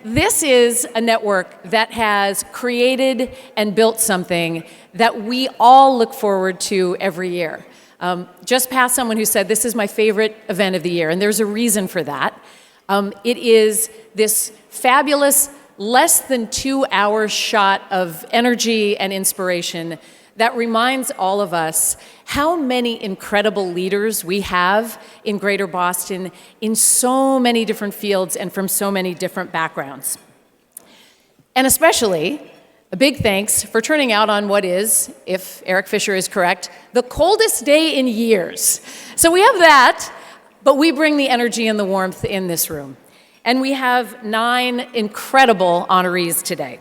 this is a network that has created and built something that we all look forward to every year. Just past someone who said, this is my favorite event of the year, and there's a reason for that. It is this fabulous, less than 2-hour shot of energy and inspiration that reminds all of us how many incredible leaders we have in Greater Boston in so many different fields and from so many different backgrounds. And especially, a big thanks for turning out on what is, if Eric Fisher is correct, the coldest day in years. So we have that, but we bring the energy and the warmth in this room. And we have 9 incredible honorees today.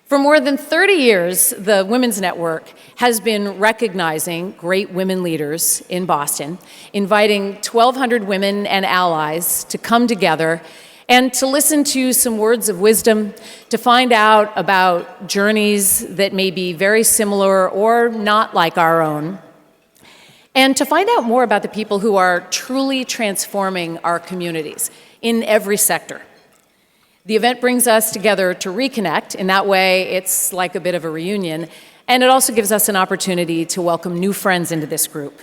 For more than 30 years, the Women's Network has been recognizing great women leaders in Boston, inviting 1,200 women and allies to come together and to listen to some words of wisdom, to find out about journeys that may be very similar or not like our own, and to find out more about the people who are truly transforming our communities in every sector. The event brings us together to reconnect. In that way, it's like a bit of a reunion, and it also gives us an opportunity to welcome new friends into this group.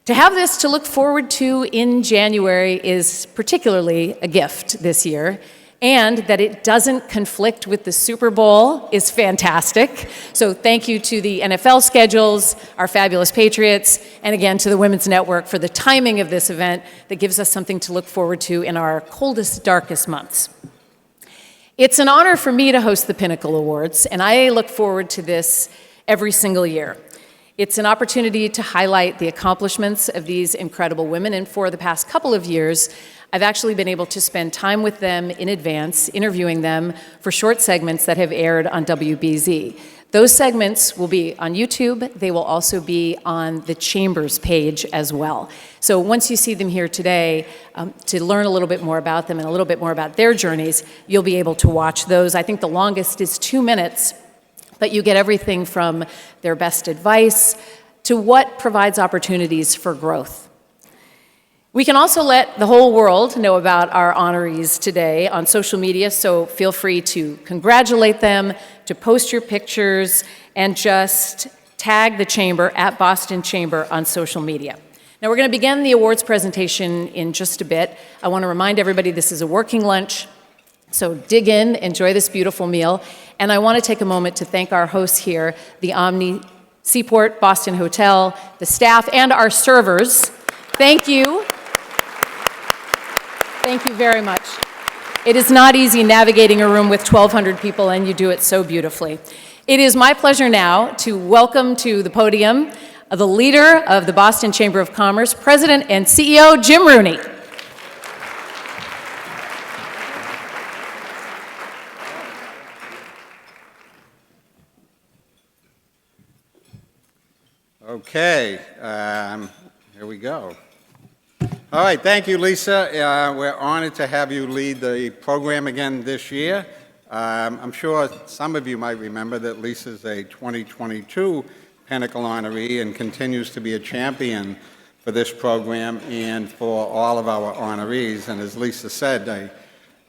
To have this to look forward to in January is particularly a gift this year, and that it doesn't conflict with the Super Bowl is fantastic. So thank you to the NFL schedules, our fabulous Patriots, and again to the Women's Network for the timing of this event that gives us something to look forward to in our coldest, darkest months. It's an honor for me to host the Pinnacle Awards, and I look forward to this every single year. It's an opportunity to highlight the accomplishments of these incredible women, and for the past couple of years, I've actually been able to spend time with them in advance, interviewing them for short segments that have aired on WBZ. Those segments will be on YouTube. They will also be on the Chamber's page as well. So once you see them here today, to learn a little bit more about them and a little bit more about their journeys, you'll be able to watch those. I think the longest is 2 minutes, but you get everything from their best advice to what provides opportunities for growth. We can also let the whole world know about our honorees today on social media, so feel free to congratulate them, to post your pictures, and just tag the Chamber at Boston Chamber on social media. Now we're going to begin the awards presentation in just a bit. I want to remind everybody this is a working lunch, so dig in, enjoy this beautiful meal, and I want to take a moment to thank our hosts here, the Omni Seaport Boston Hotel, the staff, and our servers. Thank you. Thank you very much. It is not easy navigating a room with 1,200 people, and you do it so beautifully. It is my pleasure now to welcome to the podium the leader of the Boston Chamber of Commerce, President and CEO, Jim Rooney. Okay, here we go. All right, thank you, Lisa. We're honored to have you lead the program again this year. I'm sure some of you might remember that Lisa's a 2022 Pinnacle honoree and continues to be a champion for this program and for all of our honorees. And as Lisa said, I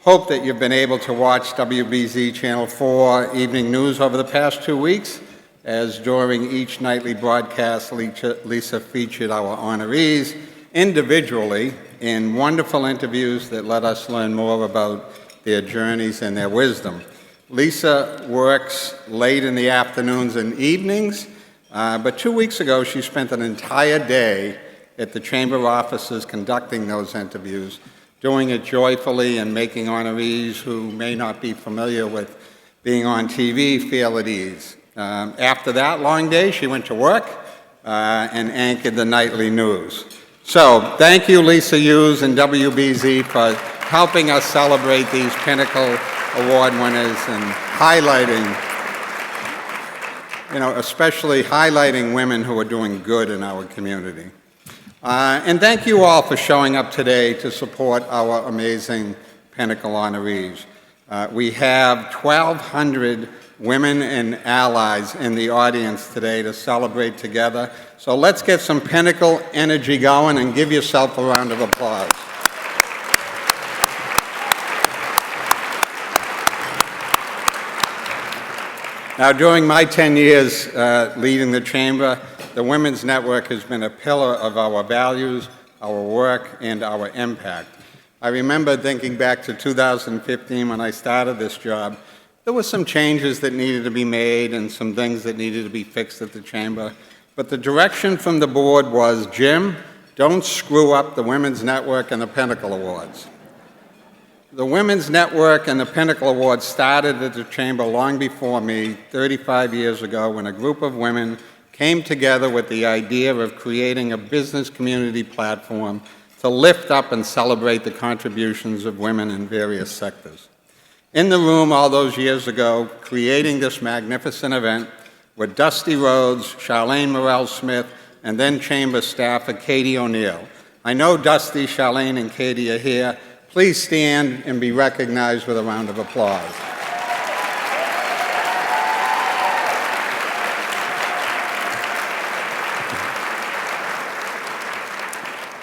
hope that you've been able to watch WBZ Channel 4 Evening News over the past 2 weeks, as during each nightly broadcast, Lisa featured our honorees individually in wonderful interviews that let us learn more about their journeys and their wisdom. Lisa works late in the afternoons and evenings, but 2 weeks ago she spent an entire day at the Chamber offices conducting those interviews, doing it joyfully and making honorees who may not be familiar with being on TV feel at ease. After that long day, she went to work and anchored the nightly news. So thank you, Lisa Hughes and WBZ, for helping us celebrate these Pinnacle Award winners and highlighting, especially highlighting women who are doing good in our community. And thank you all for showing up today to support our amazing Pinnacle honorees. We have 1,200 women and allies in the audience today to celebrate together. So let's get some Pinnacle energy going and give yourself a round of applause. Now, during my 10 years leading the Chamber, the Women's Network has been a pillar of our values, our work, and our impact. I remember thinking back to 2015 when I started this job, there were some changes that needed to be made and some things that needed to be fixed at the Chamber. But the direction from the board was, Jim, don't screw up the Women's Network and the Pinnacle Awards. The Women's Network and the Pinnacle Awards started at the Chamber long before me, 35 years ago, when a group of women came together with the idea of creating a business community platform to lift up and celebrate the contributions of women in various sectors. In the room all those years ago, creating this magnificent event were Dusty Rhodes, Charlene Morrell-Smith, and then Chamber staffer Katie O'Neill. I know Dusty, Charlene, and Katie are here. Please stand and be recognized with a round of applause.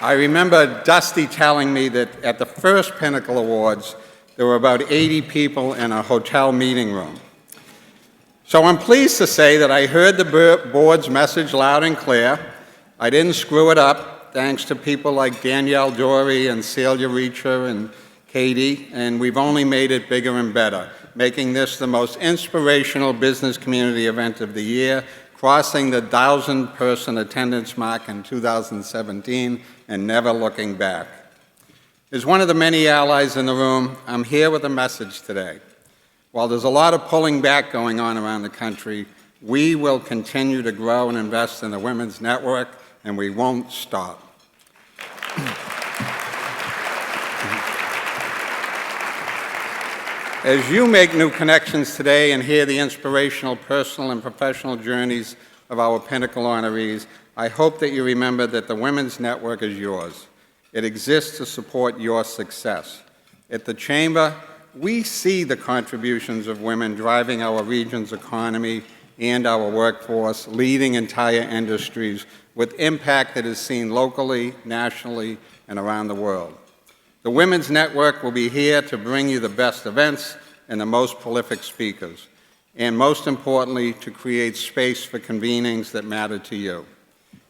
I remember Dusty telling me that at the first Pinnacle Awards, there were about 80 people in a hotel meeting room. So I'm pleased to say that I heard the board's message loud and clear. I didn't screw it up, thanks to people like Danielle Dory and Celia Reacher and Katie, and we've only made it bigger and better, making this the most inspirational business community event of the year, crossing the 1,000-person attendance mark in 2017 and never looking back. As one of the many allies in the room, I'm here with a message today. While there's a lot of pulling back going on around the country, we will continue to grow and invest in the Women's Network, and we won't stop. As you make new connections today and hear the inspirational personal and professional journeys of our Pinnacle honorees, I hope that you remember that the Women's Network is yours. It exists to support your success. At the Chamber, we see the contributions of women driving our region's economy and our workforce, leading entire industries with impact that is seen locally, nationally, and around the world. The Women's Network will be here to bring you the best events and the most prolific speakers, and most importantly, to create space for convenings that matter to you.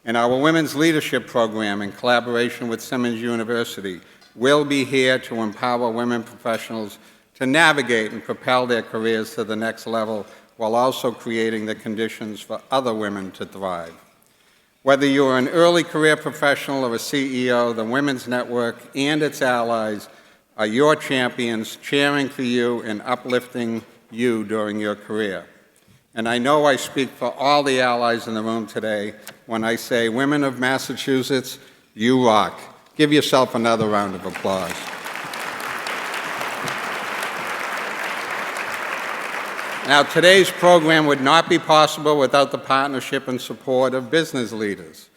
And our Women's Leadership Program, in collaboration with Simmons University, will be here to empower women professionals to navigate and propel their careers to the next level while also creating the conditions for other women to thrive. Whether you're an early career professional or a CEO, the Women's Network and its allies are your champions, cheering for you and uplifting you during your career. And I know I speak for all the allies in the room today when I say, women of Massachusetts, you rock. Give yourself another round of applause. Now, today's program would not be possible without the partnership and support of business leaders.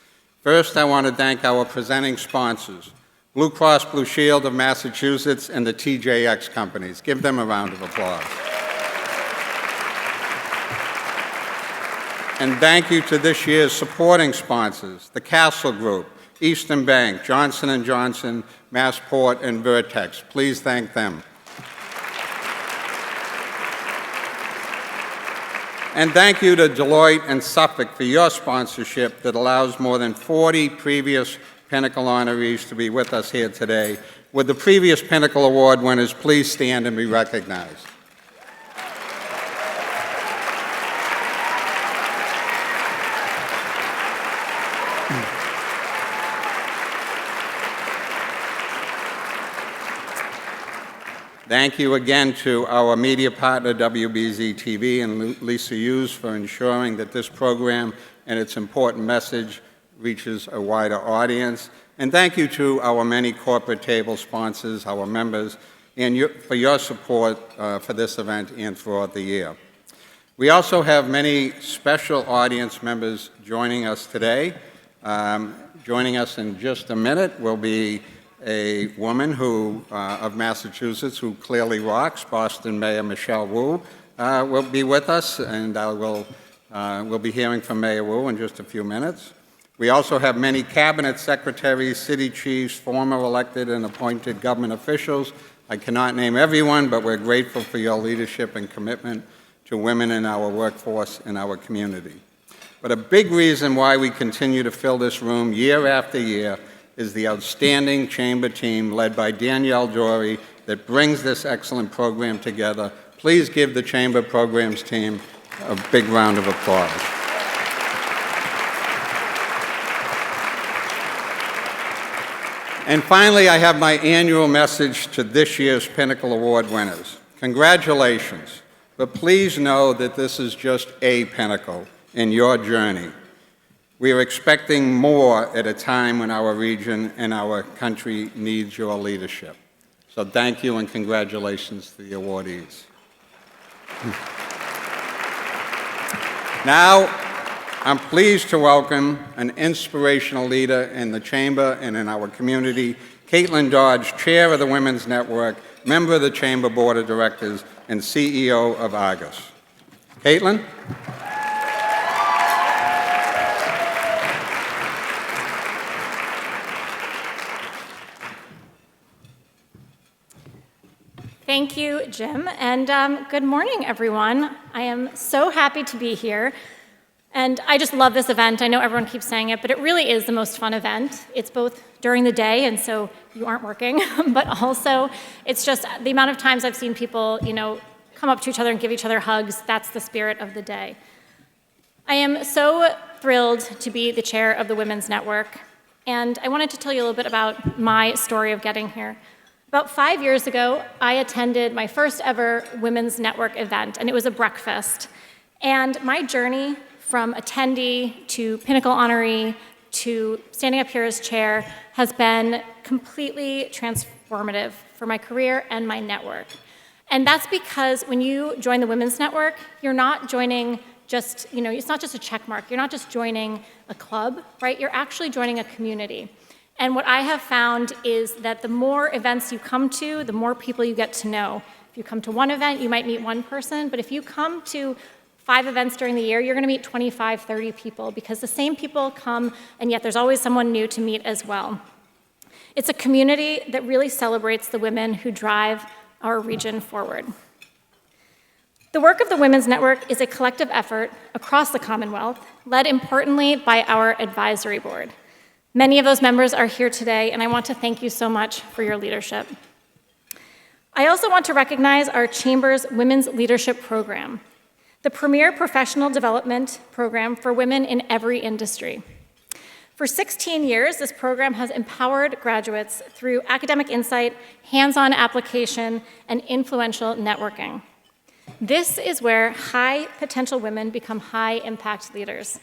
First, I want to thank our presenting sponsors, Blue Cross Blue Shield of Massachusetts and the TJX companies. Give them a round of applause. And thank you to this year's supporting sponsors, the Castle Group, Eastern Bank, Johnson & Johnson, Massport, and Vertex. Please thank them. And thank you to Deloitte and Suffolk for your sponsorship that allows more than 40 previous Pinnacle honorees to be with us here today. Would the previous Pinnacle Award winners please stand and be recognized? Thank you again to our media partner, WBZ-TV, and Lisa Hughes for ensuring that this program and its important message reaches a wider audience. And thank you to our many corporate table sponsors, our members, and for your support for this event and throughout the year. We also have many special audience members joining us today. Joining us in just a minute will be a woman of Massachusetts who clearly rocks. Boston Mayor Michelle Wu will be with us, and we'll be hearing from Mayor Wu in just a few minutes. We also have many cabinet secretaries, city chiefs, former elected and appointed government officials. I cannot name everyone, but we're grateful for your leadership and commitment. to women in our workforce and our community. But a big reason why we continue to fill this room year after year is the outstanding Chamber team led by Danielle Dory that brings this excellent program together. Please give the Chamber Programs team a big round of applause. And finally, I have my annual message to this year's Pinnacle Award winners. Congratulations, but please know that this is just a pinnacle in your journey. We are expecting more at a time when our region and our country needs your leadership. So thank you and congratulations to the awardees. Now, I'm pleased to welcome an inspirational leader in the Chamber and in our community, Caitlin Dodge, Chair of the Women's Network, member of the Chamber Board of Directors, and CEO of Argus. Caitlin? Thank you, Jim, and good morning, everyone. I am so happy to be here, and I just love this event. I know everyone keeps saying it, but it really is the most fun event. It's both during the day, and so you aren't working, but also it's just the amount of times I've seen people, come up to each other and give each other hugs. That's the spirit of the day. I am so thrilled to be the chair of the Women's Network, and I wanted to tell you a little bit about my story of getting here. About 5 years ago, I attended my first ever Women's Network event, and it was a breakfast. And my journey from attendee to Pinnacle honoree to standing up here as chair has been completely transformative for my career and my network. And that's because when you join the Women's Network, you're not joining just, it's not just a check mark. You're not just joining a club, right? You're actually joining a community. And what I have found is that the more events you come to, the more people you get to know. If you come to one event, you might meet one person, but if you come to 5 events during the year, you're gonna meet 25, 30 people because the same people come, and yet there's always someone new to meet as well. It's a community that really celebrates the women who drive our region forward. The work of the Women's Network is a collective effort across the Commonwealth, led importantly by our advisory board. Many of those members are here today, and I want to thank you so much for your leadership. I also want to recognize our Chamber's Women's Leadership Program, the premier professional development program for women in every industry. For 16 years, this program has empowered graduates through academic insight, hands-on application, and influential networking. This is where high-potential women become high-impact leaders.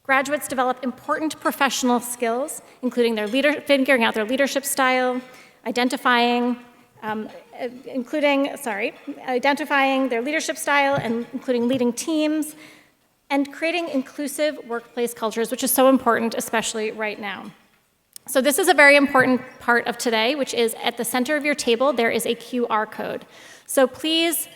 Graduates develop important professional skills, including figuring out their leadership style, identifying their leadership style and including leading teams, and creating inclusive workplace cultures, which is so important, especially right now. So this is a very important part of today, which is at the center of your table, there is a QR code. So please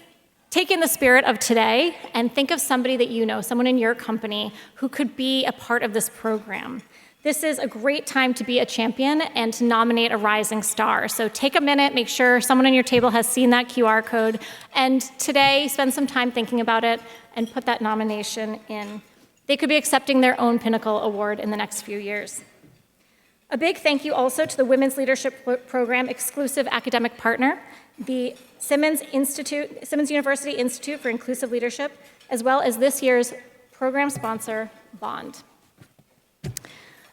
take in the spirit of today and think of somebody that you know, someone in your company who could be a part of this program. This is a great time to be a champion and to nominate a rising star. So take a minute, make sure someone on your table has seen that QR code, and today spend some time thinking about it and put that nomination in. They could be accepting their own Pinnacle Award in the next few years. A big thank you also to the Women's Leadership Program exclusive academic partner, the Simmons University Institute for Inclusive Leadership, as well as this year's program sponsor, Bond.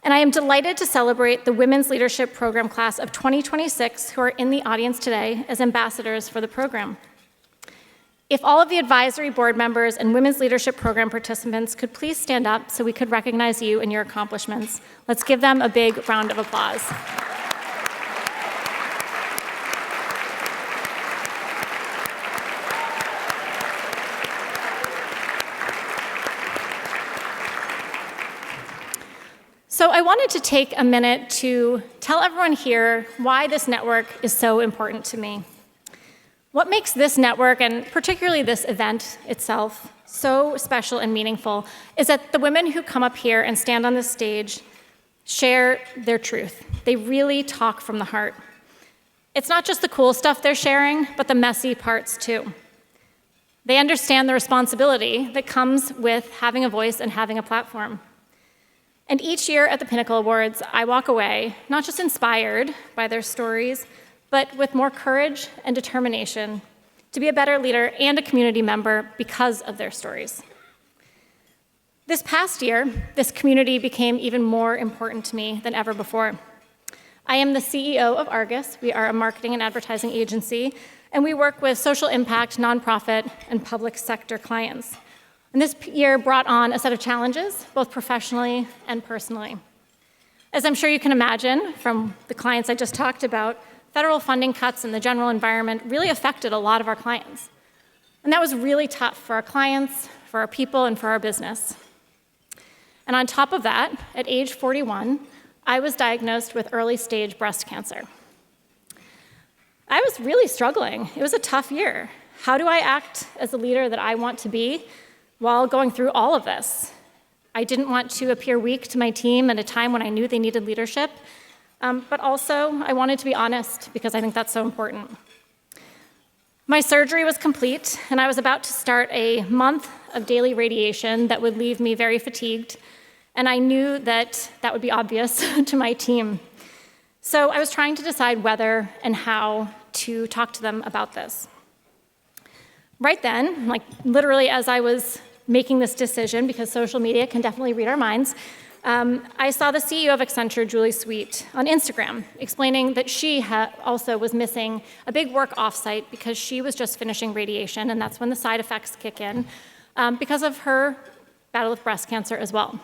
And I am delighted to celebrate the Women's Leadership Program class of 2026 who are in the audience today as ambassadors for the program. If all of the advisory board members and Women's Leadership Program participants could please stand up so we could recognize you and your accomplishments. Let's give them a big round of applause. So I wanted to take a minute to tell everyone here why this network is so important to me. What makes this network, and particularly this event itself, so special and meaningful is that the women who come up here and stand on this stage share their truth. They really talk from the heart. It's not just the cool stuff they're sharing, but the messy parts too. They understand the responsibility that comes with having a voice and having a platform. And each year at the Pinnacle Awards, I walk away not just inspired by their stories, but with more courage and determination to be a better leader and a community member because of their stories. This past year, this community became even more important to me than ever before. I am the CEO of Argus. We are a marketing and advertising agency, and we work with social impact, nonprofit, and public sector clients. And this year brought on a set of challenges, both professionally and personally. As I'm sure you can imagine from the clients I just talked about, federal funding cuts in the general environment really affected a lot of our clients. And that was really tough for our clients, for our people, and for our business. And on top of that, at age 41, I was diagnosed with early-stage breast cancer. I was really struggling. It was a tough year. How do I act as the leader that I want to be while going through all of this? I didn't want to appear weak to my team at a time when I knew they needed leadership, but also I wanted to be honest because I think that's so important. My surgery was complete, and I was about to start a month of daily radiation that would leave me very fatigued, and I knew that that would be obvious to my team. So I was trying to decide whether and how to talk to them about this. Right then, like literally as I was making this decision, because social media can definitely read our minds, I saw the CEO of Accenture, Julie Sweet, on Instagram, explaining that she also was missing a big work offsite because she was just finishing radiation, and that's when the side effects kick in, because of her battle with breast cancer as well.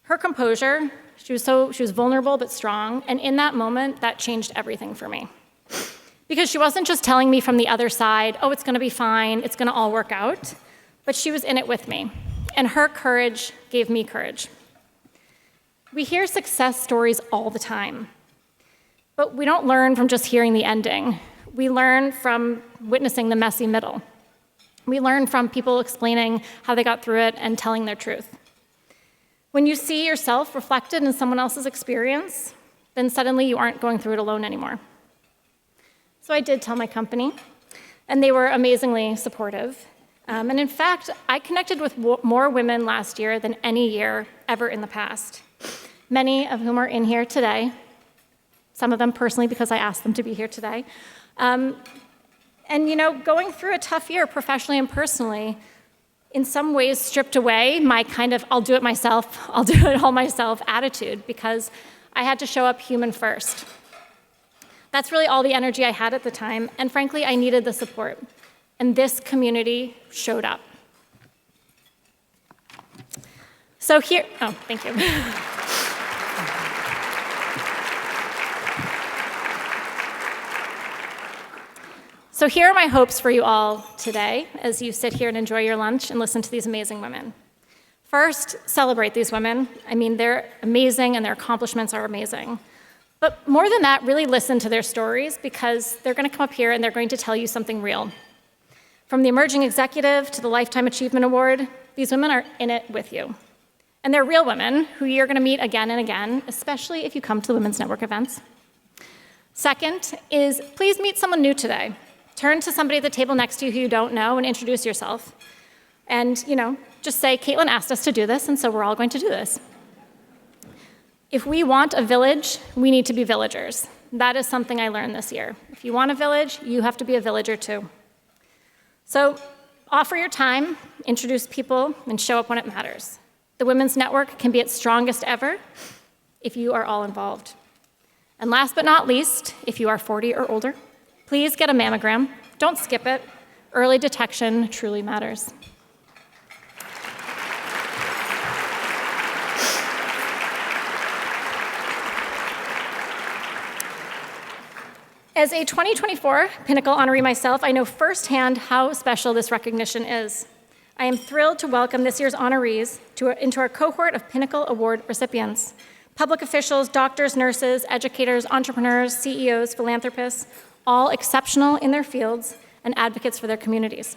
Her composure, she was vulnerable but strong, and in that moment, that changed everything for me. Because she wasn't just telling me from the other side, oh, it's gonna be fine, it's gonna all work out, but she was in it with me. And her courage gave me courage. We hear success stories all the time, but we don't learn from just hearing the ending. We learn from witnessing the messy middle. We learn from people explaining how they got through it and telling their truth. When you see yourself reflected in someone else's experience, then suddenly you aren't going through it alone anymore. So I did tell my company, and they were amazingly supportive. And in fact, I connected with more women last year than any year ever in the past, many of whom are in here today, some of them personally because I asked them to be here today. And you know, going through a tough year professionally and personally, in some ways stripped away my kind of I'll do it myself, I'll do it all myself attitude, because I had to show up human first. That's really all the energy I had at the time, and frankly, I needed the support. And this community showed up. So here, oh, thank you. So here are my hopes for you all today as you sit here and enjoy your lunch and listen to these amazing women. First, celebrate these women. I mean, they're amazing and their accomplishments are amazing. But more than that, really listen to their stories, because they're going to come up here and they're going to tell you something real. From the Emerging Executive to the Lifetime Achievement Award, these women are in it with you. And they're real women who you're going to meet again and again, especially if you come to the Women's Network events. Second is, please meet someone new today. Turn to somebody at the table next to you who you don't know and introduce yourself. And, you know, just say, Caitlin asked us to do this, and so we're all going to do this. If we want a village, we need to be villagers. That is something I learned this year. If you want a village, you have to be a villager too. So offer your time, introduce people, and show up when it matters. The Women's Network can be its strongest ever if you are all involved. And last but not least, if you are 40 or older, please get a mammogram. Don't skip it. Early detection truly matters. As a 2024 Pinnacle honoree myself, I know firsthand how special this recognition is. I am thrilled to welcome this year's honorees into our cohort of Pinnacle Award recipients. Public officials, doctors, nurses, educators, entrepreneurs, CEOs, philanthropists, all exceptional in their fields and advocates for their communities.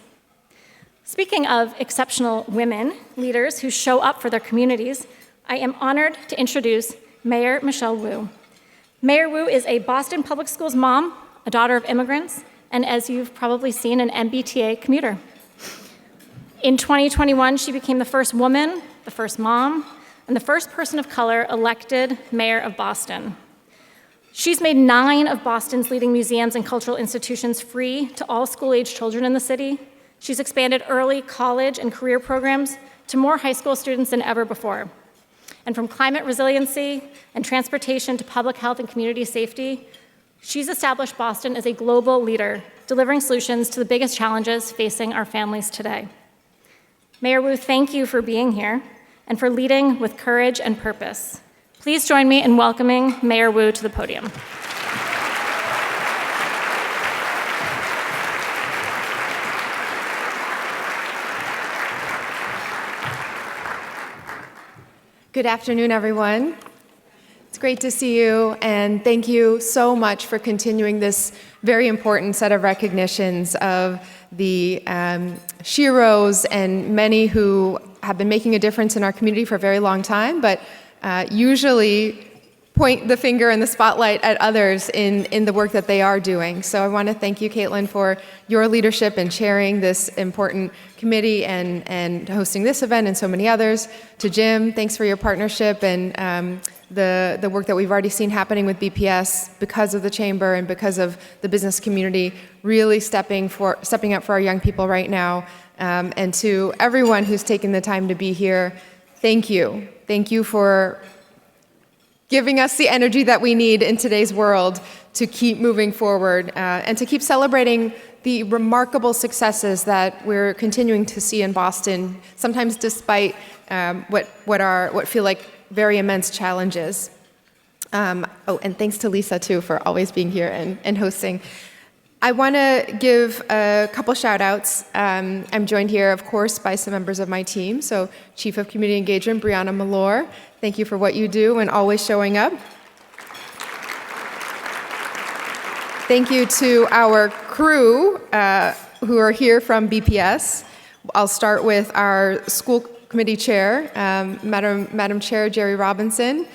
Speaking of exceptional women, leaders who show up for their communities, I am honored to introduce Mayor Michelle Wu. Mayor Wu is a Boston Public Schools mom, a daughter of immigrants, and as you've probably seen, an MBTA commuter. In 2021, she became the first woman, the first mom, and the first person of color elected mayor of Boston. She's made 9 of Boston's leading museums and cultural institutions free to all school-age children in the city. She's expanded early college and career programs to more high school students than ever before. And from climate resiliency and transportation to public health and community safety, she's established Boston as a global leader, delivering solutions to the biggest challenges facing our families today. Mayor Wu, thank you for being here and for leading with courage and purpose. Please join me in welcoming Mayor Wu to the podium. Good afternoon, everyone. It's great to see you, and thank you so much for continuing this very important set of recognitions of the sheroes and many who have been making a difference in our community for a very long time, but usually point the finger and the spotlight at others in the work that they are doing. So I want to thank you, Caitlin, for your leadership in chairing this important committee and hosting this event and so many others. To Jim, thanks for your partnership and the work that we've already seen happening with BPS because of the chamber and because of the business community really stepping up for our young people right now. And to everyone who's taken the time to be here, thank you. Thank you for giving us the energy that we need in today's world to keep moving forward and to keep celebrating the remarkable successes that we're continuing to see in Boston, sometimes despite what feel like very immense challenges. And thanks to Lisa, too, for always being here and hosting. I want to give a couple shout-outs. I'm joined here, of course, by some members of my team. So Chief of Community Engagement, Brianna Malore, thank you for what you do and always showing up. Thank you to our crew who are here from BPS. I'll start with our school committee chair, Madam Chair Jerry Robinson.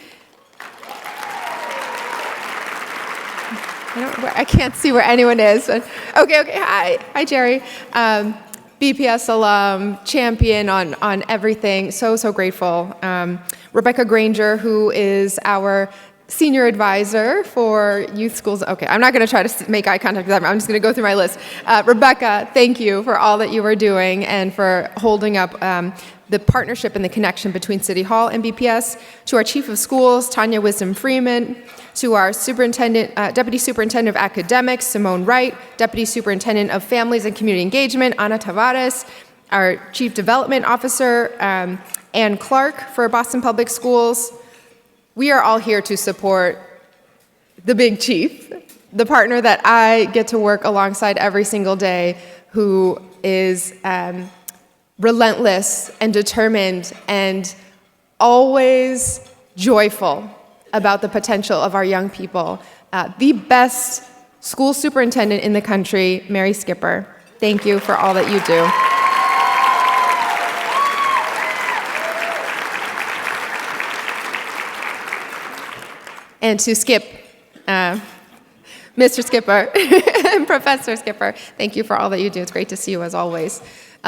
I can't see where anyone is. But okay. Hi, Jerry. BPS alum, champion on everything. So grateful. Rebecca Granger, who is our senior advisor for youth schools. Okay, I'm not going to try to make eye contact with them. I'm just going to go through my list. Rebecca, thank you for all that you are doing and for holding up the partnership and the connection between City Hall and BPS. To our Chief of Schools, Tanya Wisdom Freeman. To our Deputy Superintendent of Academics, Simone Wright. Deputy Superintendent of Families and Community Engagement, Ana Tavares. Our Chief Development Officer, Ann Clark for Boston Public Schools. We are all here to support the big chief, the partner that I get to work alongside every single day, who is relentless and determined and always joyful about the potential of our young people. The best school superintendent in the country, Mary Skipper. Thank you for all that you do. And to Skip, Mr. Skipper, Professor Skipper, thank you for all that you do. It's great to see you as always.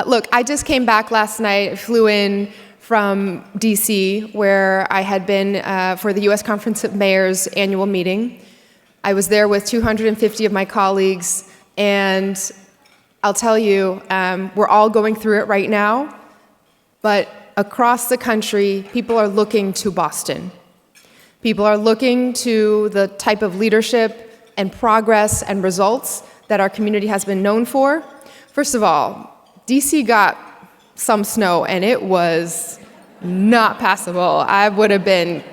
Look, I just came back last night, flew in from DC, where I had been for the U.S. Conference of Mayors annual meeting. I was there with 250 of my colleagues, and I'll tell you, we're all going through it right now, but across the country, people are looking to Boston. People are looking to the type of leadership and progress and results that our community has been known for. First of all, DC got some snow, and it was not passable. I would have been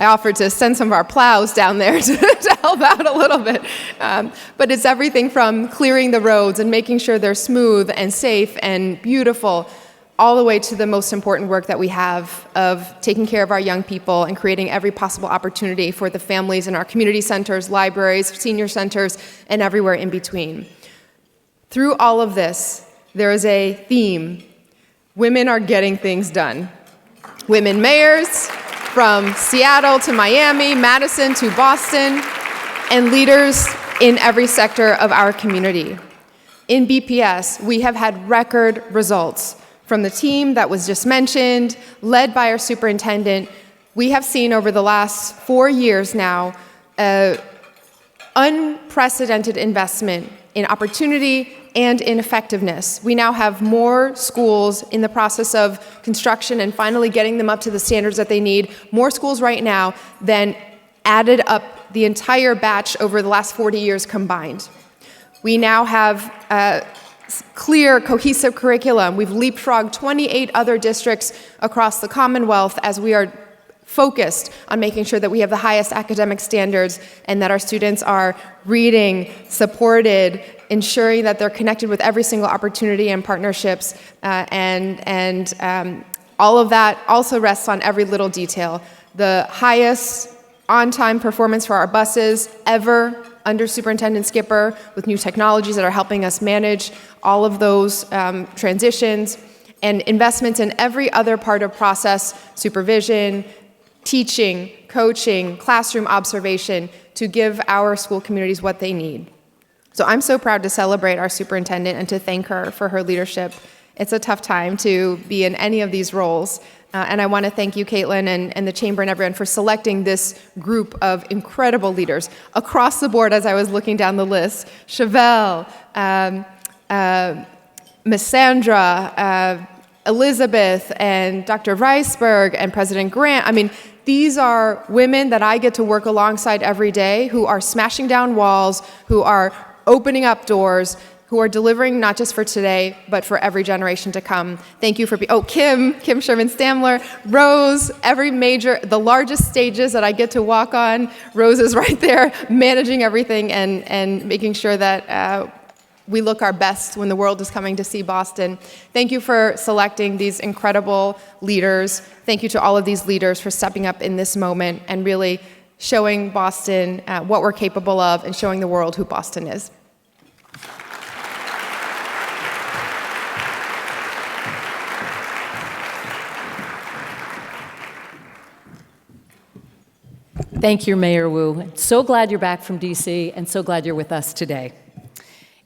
I offered to send some of our plows down there to help out a little bit. But it's everything from clearing the roads and making sure they're smooth and safe and beautiful, all the way to the most important work that we have of taking care of our young people and creating every possible opportunity for the families in our community centers, libraries, senior centers, and everywhere in between. Through all of this, there is a theme. Women are getting things done. Women mayors, from Seattle to Miami, Madison to Boston, and leaders in every sector of our community. In BPS, we have had record results from the team that was just mentioned, led by our superintendent. We have seen over the last 4 years now unprecedented investment in opportunity and in effectiveness. We now have more schools in the process of construction and finally getting them up to the standards that they need, more schools right now than added up the entire batch over the last 40 years combined. We now have clear, cohesive curriculum. We've leapfrogged 28 other districts across the Commonwealth as we are focused on making sure that we have the highest academic standards and that our students are reading, supported, ensuring that they're connected with every single opportunity and partnerships, and all of that also rests on every little detail. The highest on-time performance for our buses ever under Superintendent Skipper, with new technologies that are helping us manage all of those transitions, and investments in every other part of process, supervision, teaching, coaching, classroom observation, to give our school communities what they need. So I'm so proud to celebrate our superintendent and to thank her for her leadership. It's a tough time to be in any of these roles. And I want to thank you, Caitlin, and the Chamber and everyone for selecting this group of incredible leaders across the board as I was looking down the list. Chevelle, Miss Sandra, Elizabeth, and Dr. Reisberg, and President Grant. I mean, these are women that I get to work alongside every day who are smashing down walls, who are opening up doors, who are delivering not just for today, but for every generation to come. Thank you for Kim Sherman-Stamler, Rose, the largest stages that I get to walk on, Rose is right there managing everything and making sure that we look our best when the world is coming to see Boston. Thank you for selecting these incredible leaders. Thank you to all of these leaders for stepping up in this moment and really showing Boston what we're capable of and showing the world who Boston is. Thank you, Mayor Wu. So glad you're back from DC and so glad you're with us today.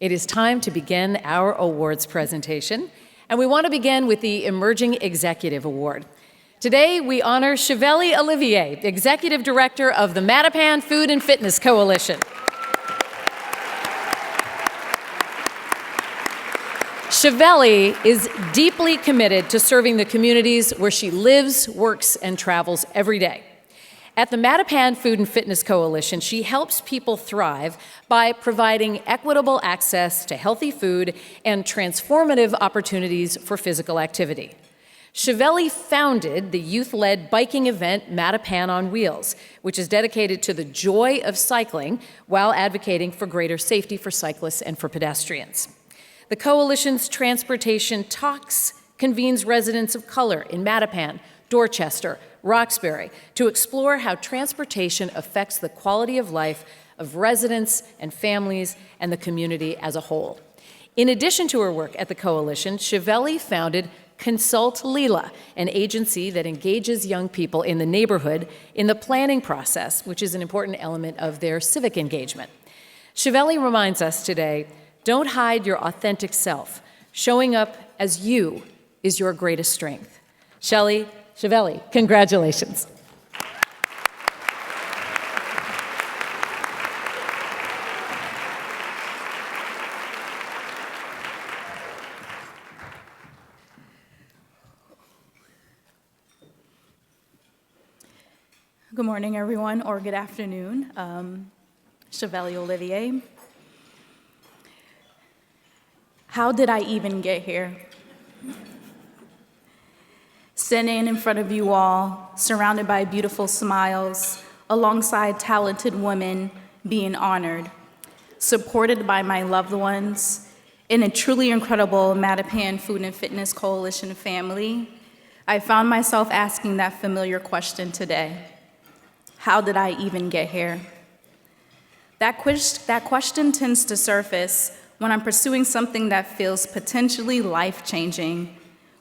It is time to begin our awards presentation, and we want to begin with the Emerging Executive Award. Today, we honor Chevelle Olivier, Executive Director of the Mattapan Food and Fitness Coalition. Chevelle is deeply committed to serving the communities where she lives, works, and travels every day. At the Mattapan Food and Fitness Coalition, she helps people thrive by providing equitable access to healthy food and transformative opportunities for physical activity. Chevelle founded the youth-led biking event Mattapan on Wheels, which is dedicated to the joy of cycling while advocating for greater safety for cyclists and for pedestrians. The coalition's Transportation Talks convenes residents of color in Mattapan, Dorchester, Roxbury, to explore how transportation affects the quality of life of residents and families and the community as a whole. In addition to her work at the coalition, Chevelle founded Consult Leela, an agency that engages young people in the neighborhood in the planning process, which is an important element of their civic engagement. Chevelle reminds us today, don't hide your authentic self. Showing up as you is your greatest strength. Chevelle, congratulations. Good morning, everyone, or good afternoon. Chevelle Olivier. How did I even get here? Standing in front of you all, surrounded by beautiful smiles, alongside talented women being honored, supported by my loved ones, in a truly incredible Mattapan Food and Fitness Coalition family, I found myself asking that familiar question today. How did I even get here? That question tends to surface when I'm pursuing something that feels potentially life-changing,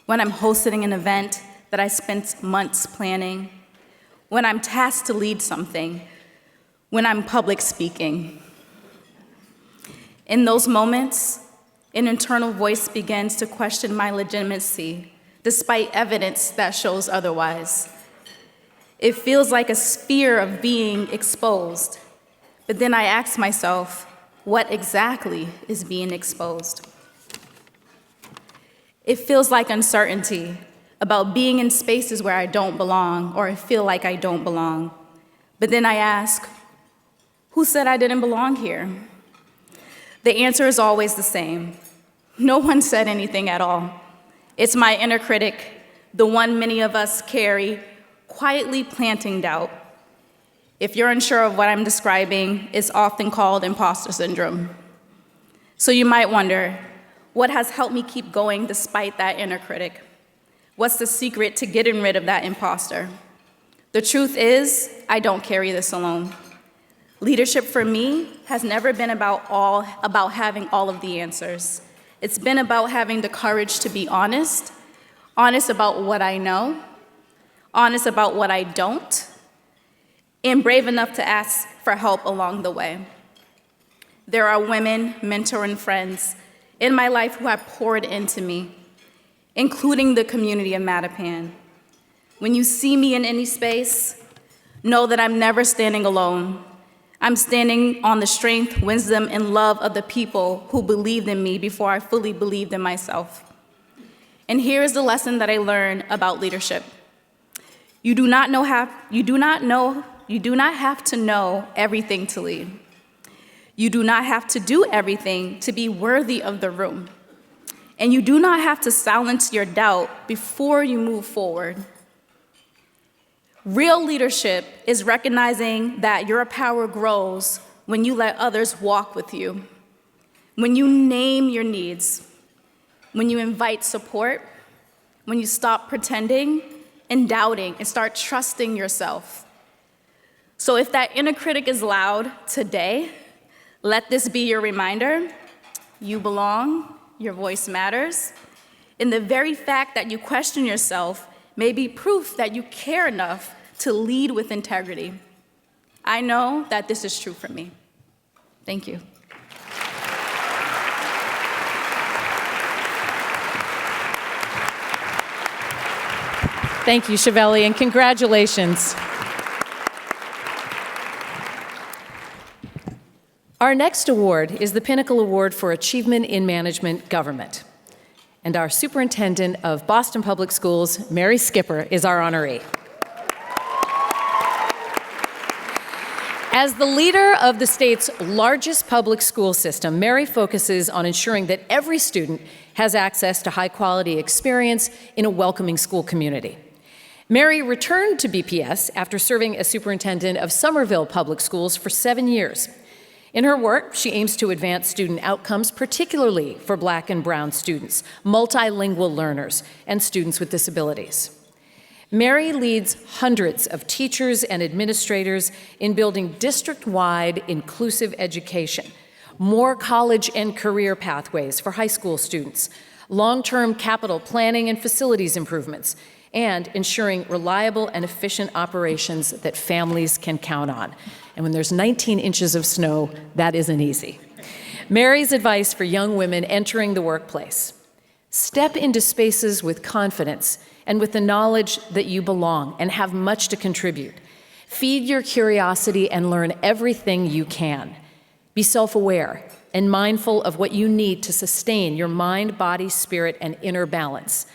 when I'm hosting an event that I spent months planning, when I'm tasked to lead something, when I'm public speaking. In those moments, an internal voice begins to question my legitimacy, despite evidence that shows otherwise. It feels like a fear of being exposed, but then I ask myself, what exactly is being exposed? It feels like uncertainty about being in spaces where I don't belong or I feel like I don't belong. But then I ask, who said I didn't belong here? The answer is always the same. No one said anything at all. It's my inner critic, the one many of us carry, quietly planting doubt. If you're unsure of what I'm describing, it's often called imposter syndrome. So you might wonder, what has helped me keep going despite that inner critic? What's the secret to getting rid of that imposter? The truth is, I don't carry this alone. Leadership for me has never been about having all of the answers. It's been about having the courage to be honest about what I know, honest about what I don't, and brave enough to ask for help along the way. There are women, mentors, and friends in my life who have poured into me, including the community of Mattapan. When you see me in any space, know that I'm never standing alone. I'm standing on the strength, wisdom, and love of the people who believed in me before I fully believed in myself. And here's the lesson that I learned about leadership. You do not have to know everything to lead. You do not have to do everything to be worthy of the room. And you do not have to silence your doubt before you move forward. Real leadership is recognizing that your power grows when you let others walk with you, when you name your needs, when you invite support, when you stop pretending and doubting and start trusting yourself. So if that inner critic is loud today, let this be your reminder. You belong, your voice matters, and the very fact that you question yourself may be proof that you care enough to lead with integrity. I know that this is true for me. Thank you. Thank you, Chevelle, and congratulations. Our next award is the Pinnacle Award for Achievement in Management Government. And our Superintendent of Boston Public Schools, Mary Skipper, is our honoree. As the leader of the state's largest public school system, Mary focuses on ensuring that every student has access to high-quality experience in a welcoming school community. Mary returned to BPS after serving as superintendent of Somerville Public Schools for 7 years. In her work, she aims to advance student outcomes, particularly for Black and Brown students, multilingual learners, and students with disabilities. Mary leads hundreds of teachers and administrators in building district-wide inclusive education, more college and career pathways for high school students, long-term capital planning and facilities improvements, and ensuring reliable and efficient operations that families can count on. And when there's 19 inches of snow, that isn't easy. Mary's advice for young women entering the workplace: step into spaces with confidence and with the knowledge that you belong and have much to contribute. Feed your curiosity and learn everything you can. Be self-aware and mindful of what you need to sustain your mind, body, spirit, and inner balance.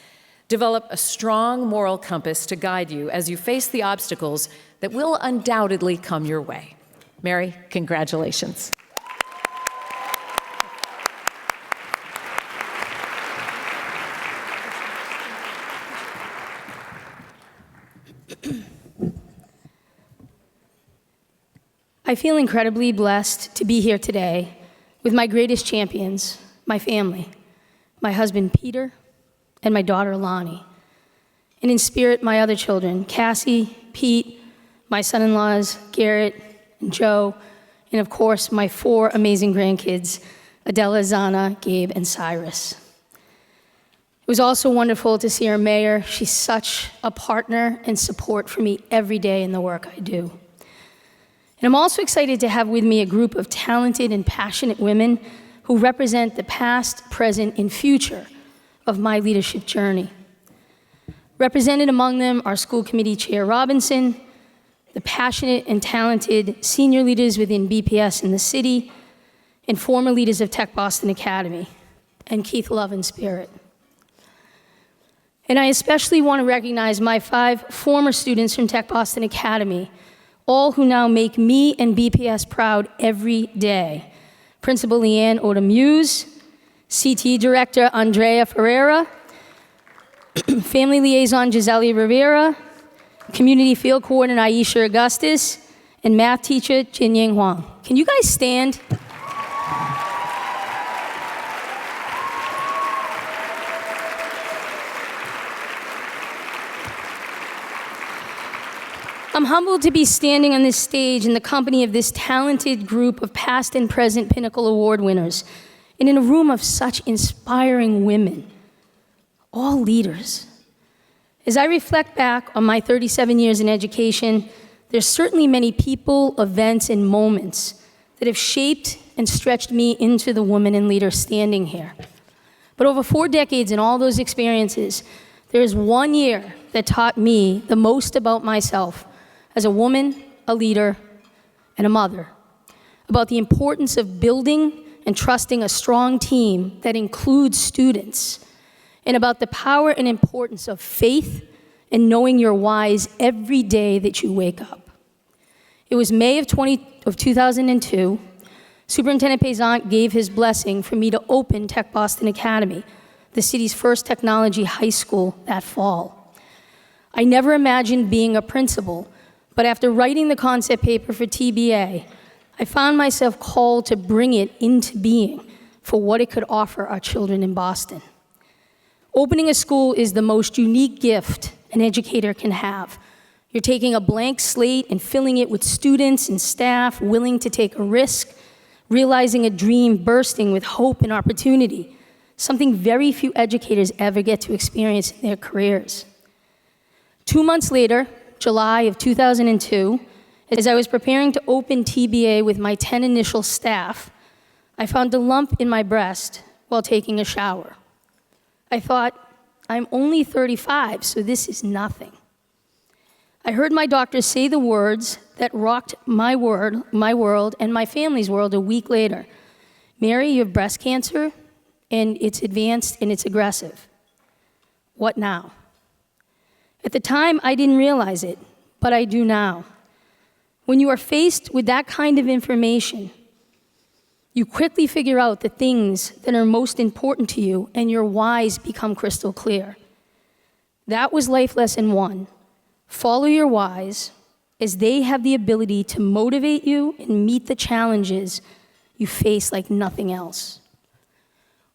Develop a strong moral compass to guide you as you face the obstacles that will undoubtedly come your way. Mary, congratulations. I feel incredibly blessed to be here today with my greatest champions, my family, my husband Peter, and my daughter Lonnie, and in spirit my other children, Cassie, Pete, my son-in-laws, Garrett and Joe, and of course my 4 amazing grandkids, Adela, Zana, Gabe, and Cyrus. It was also wonderful to see our mayor. She's such a partner and support for me every day in the work I do. And I'm also excited to have with me a group of talented and passionate women who represent the past, present, and future of my leadership journey. Represented among them are School Committee Chair Robinson, the passionate and talented senior leaders within BPS in the city, and former leaders of Tech Boston Academy, and Keith Love and Spirit. And I especially want to recognize my 5 former students from Tech Boston Academy, all who now make me and BPS proud every day. Principal Leanne Odom-Hughes, CT Director Andrea Ferreira, Family Liaison Gisele Rivera, Community Field Coordinator Aisha Augustus, and Math Teacher Jinying Huang. Can you guys stand? I'm humbled to be standing on this stage in the company of this talented group of past and present Pinnacle Award winners, and in a room of such inspiring women, all leaders. As I reflect back on my 37 years in education, there's certainly many people, events, and moments that have shaped and stretched me into the woman and leader standing here. But over 4 decades in all those experiences, there is one year that taught me the most about myself as a woman, a leader, and a mother, about the importance of building and trusting a strong team that includes students, and about the power and importance of faith and knowing your whys every day that you wake up. It was May of 2002, Superintendent Payzant gave his blessing for me to open Tech Boston Academy, the city's first technology high school, that fall. I never imagined being a principal, but after writing the concept paper for TBA, I found myself called to bring it into being for what it could offer our children in Boston. Opening a school is the most unique gift an educator can have. You're taking a blank slate and filling it with students and staff willing to take a risk, realizing a dream bursting with hope and opportunity, something very few educators ever get to experience in their careers. 2 months later, July of 2002, as I was preparing to open TBA with my 10 initial staff, I found a lump in my breast while taking a shower. I thought, I'm only 35, so this is nothing. I heard my doctor say the words that rocked my world and my family's world a week later. Mary, you have breast cancer, and it's advanced and it's aggressive. What now? At the time, I didn't realize it, but I do now. When you are faced with that kind of information, you quickly figure out the things that are most important to you, and your whys become crystal clear. That was life lesson 1. Follow your whys, as they have the ability to motivate you and meet the challenges you face like nothing else.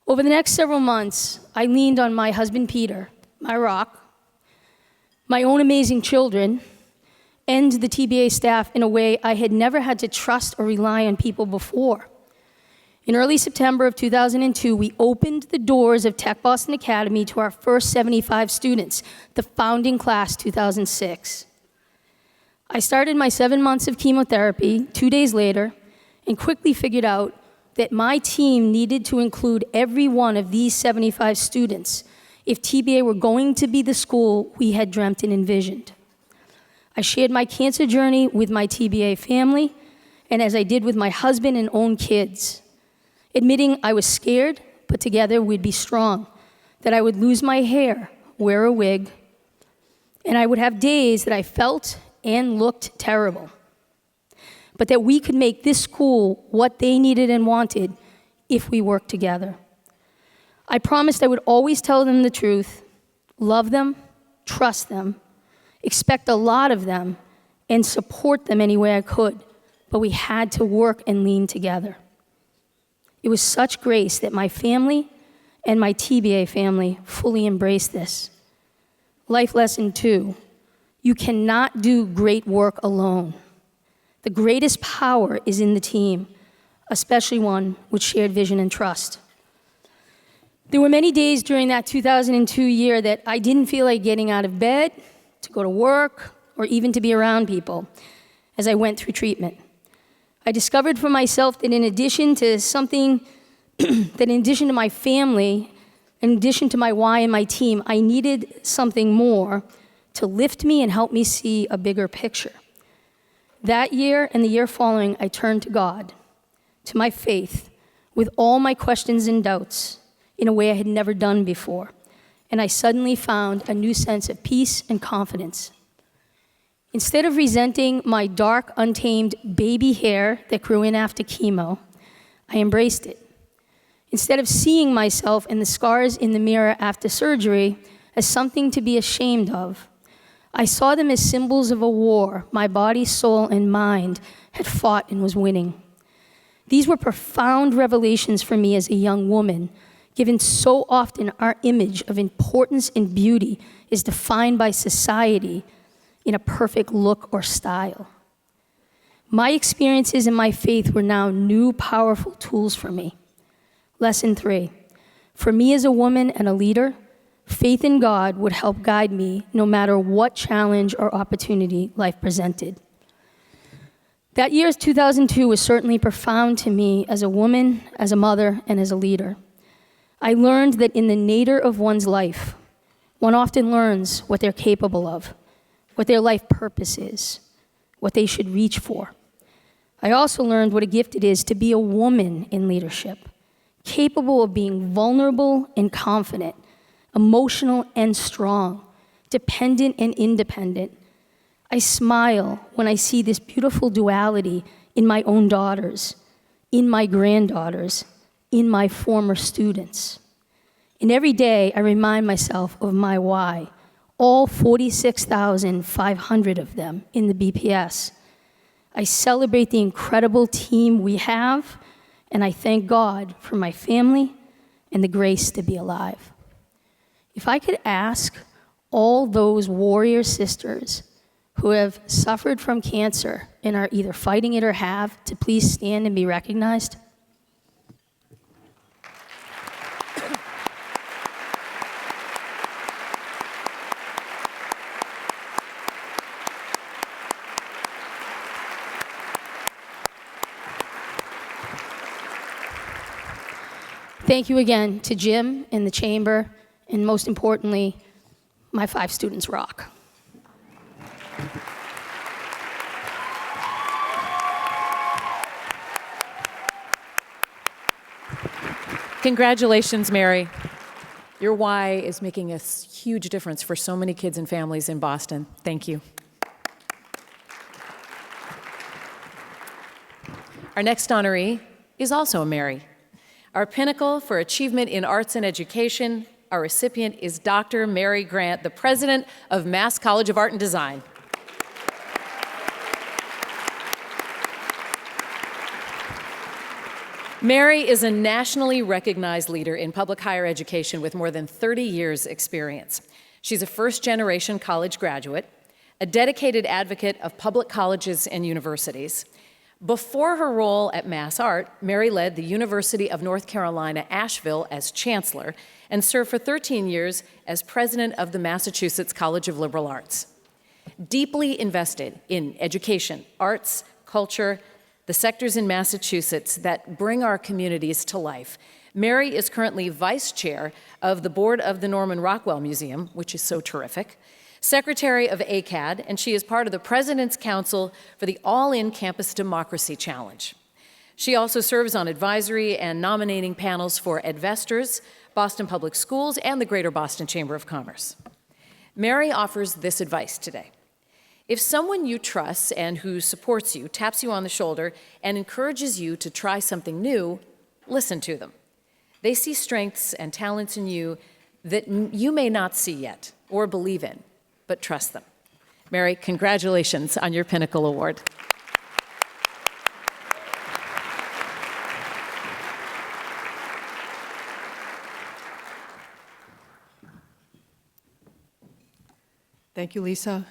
Over the next several months, I leaned on my husband, Peter, my rock, my own amazing children, and the TBA staff in a way I had never had to trust or rely on people before. In early September of 2002, we opened the doors of Tech Boston Academy to our first 75 students, the founding class 2006. I started my 7 months of chemotherapy 2 days later and quickly figured out that my team needed to include every one of these 75 students if TBA were going to be the school we had dreamt and envisioned. I shared my cancer journey with my TBA family, and as I did with my husband and own kids, admitting I was scared, but together we'd be strong, that I would lose my hair, wear a wig, and I would have days that I felt and looked terrible, but that we could make this school what they needed and wanted if we worked together. I promised I would always tell them the truth, love them, trust them, expect a lot of them, and support them any way I could, but we had to work and lean together. It was such grace that my family and my TBA family fully embraced this. Life lesson 2, you cannot do great work alone. The greatest power is in the team, especially one with shared vision and trust. There were many days during that 2002 year that I didn't feel like getting out of bed, to go to work, or even to be around people as I went through treatment. I discovered for myself that in addition to something that in addition to my family, in addition to my why and my team, I needed something more to lift me and help me see a bigger picture. That year and the year following, I turned to God, to my faith, with all my questions and doubts in a way I had never done before. And I suddenly found a new sense of peace and confidence. Instead of resenting my dark, untamed baby hair that grew in after chemo, I embraced it. Instead of seeing myself and the scars in the mirror after surgery as something to be ashamed of, I saw them as symbols of a war my body, soul, and mind had fought and was winning. These were profound revelations for me as a young woman, given so often our image of importance and beauty is defined by society in a perfect look or style. My experiences and my faith were now new, powerful tools for me. Lesson 3, for me as a woman and a leader, faith in God would help guide me no matter what challenge or opportunity life presented. That year, 2002, was certainly profound to me as a woman, as a mother, and as a leader. I learned that in the nadir of one's life, one often learns what they're capable of, what their life purpose is, what they should reach for. I also learned what a gift it is to be a woman in leadership, capable of being vulnerable and confident, emotional and strong, dependent and independent. I smile when I see this beautiful duality in my own daughters, in my granddaughters, in my former students. And every day I remind myself of my why, all 46,500 of them in the BPS. I celebrate the incredible team we have, and I thank God for my family and the grace to be alive. If I could ask all those warrior sisters who have suffered from cancer and are either fighting it or have to please stand and be recognized. Thank you again to Jim and the Chamber, and most importantly, my 5 students rock. Congratulations, Mary. Your why is making a huge difference for so many kids and families in Boston. Thank you. Our next honoree is also a Mary. Our Pinnacle for Achievement in Arts and Education, our recipient is Dr. Mary Grant, the president of Mass College of Art and Design. Mary is a nationally recognized leader in public higher education with more than 30 years' experience. She's a first-generation college graduate, a dedicated advocate of public colleges and universities. Before her role at Mass Art, Mary led the University of North Carolina, Asheville as chancellor and served for 13 years as president of the Massachusetts College of Liberal Arts. Deeply invested in education, arts, culture, the sectors in Massachusetts that bring our communities to life, Mary is currently vice chair of the board of the Norman Rockwell Museum, which is so terrific, secretary of ACAD, and she is part of the President's Council for the All-In Campus Democracy Challenge. She also serves on advisory and nominating panels for Edvestors, Boston Public Schools, and the Greater Boston Chamber of Commerce. Mary offers this advice today. If someone you trust and who supports you taps you on the shoulder and encourages you to try something new, listen to them. They see strengths and talents in you that you may not see yet or believe in, but trust them. Mary, congratulations on your Pinnacle Award. Thank you, Lisa.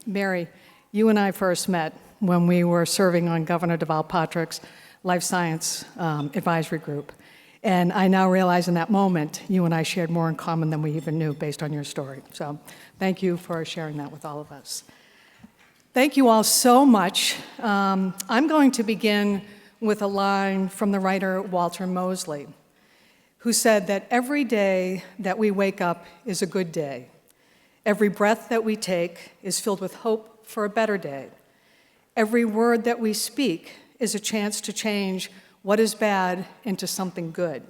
Mary, you and I first met when we were serving on Governor Deval Patrick's Life Science Advisory Group. And I now realize in that moment, you and I shared more in common than we even knew based on your story. So thank you for sharing that with all of us. Thank you all so much. I'm going to begin with a line from the writer Walter Mosley, who said that every day that we wake up is a good day. Every breath that we take is filled with hope for a better day. Every word that we speak is a chance to change what is bad into something good.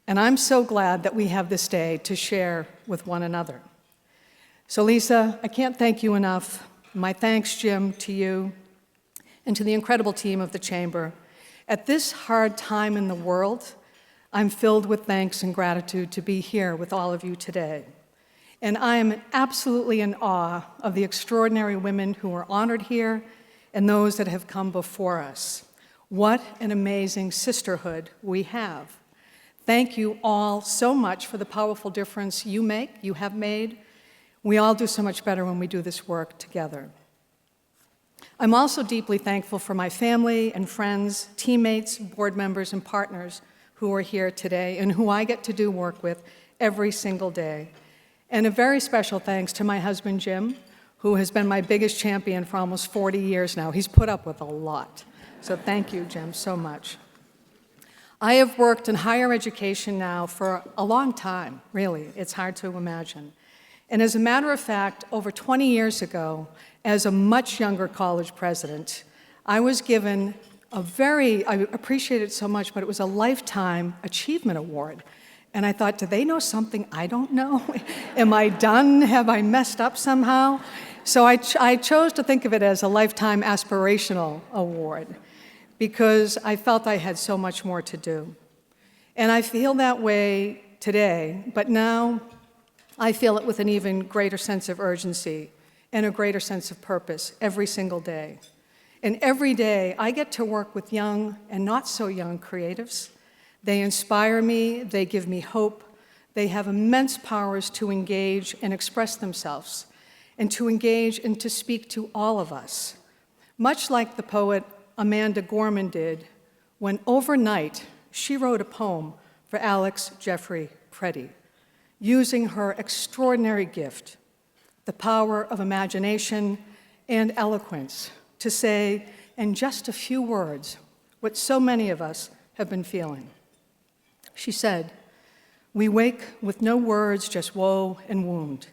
And I'm so glad that we have this day to share with one another. So Lisa, I can't thank you enough. My thanks, Jim, to you and to the incredible team of the Chamber. At this hard time in the world, I'm filled with thanks and gratitude to be here with all of you today. And I am absolutely in awe of the extraordinary women who are honored here and those that have come before us. What an amazing sisterhood we have. Thank you all so much for the powerful difference you have made. We all do so much better when we do this work together. I'm also deeply thankful for my family and friends, teammates, board members, and partners who are here today and who I get to do work with every single day. And a very special thanks to my husband, Jim, who has been my biggest champion for almost 40 years now. He's put up with a lot. So thank you, Jim, so much. I have worked in higher education now for a long time, really. It's hard to imagine. And as a matter of fact, over 20 years ago, as a much younger college president, I was given I appreciate it so much, but it was a Lifetime Achievement Award. And I thought, do they know something I don't know? Am I done? Have I messed up somehow? So I chose to think of it as a Lifetime Aspirational Award because I felt I had so much more to do. And I feel that way today, but now I feel it with an even greater sense of urgency and a greater sense of purpose every single day. And every day, I get to work with young and not so young creatives. They inspire me, they give me hope, they have immense powers to engage and express themselves, and to engage and to speak to all of us. Much like the poet Amanda Gorman did when overnight she wrote a poem for Alex Jeffrey Preddy, using her extraordinary gift, the power of imagination and eloquence, to say in just a few words what so many of us have been feeling. She said, "We wake with no words, just woe and wound.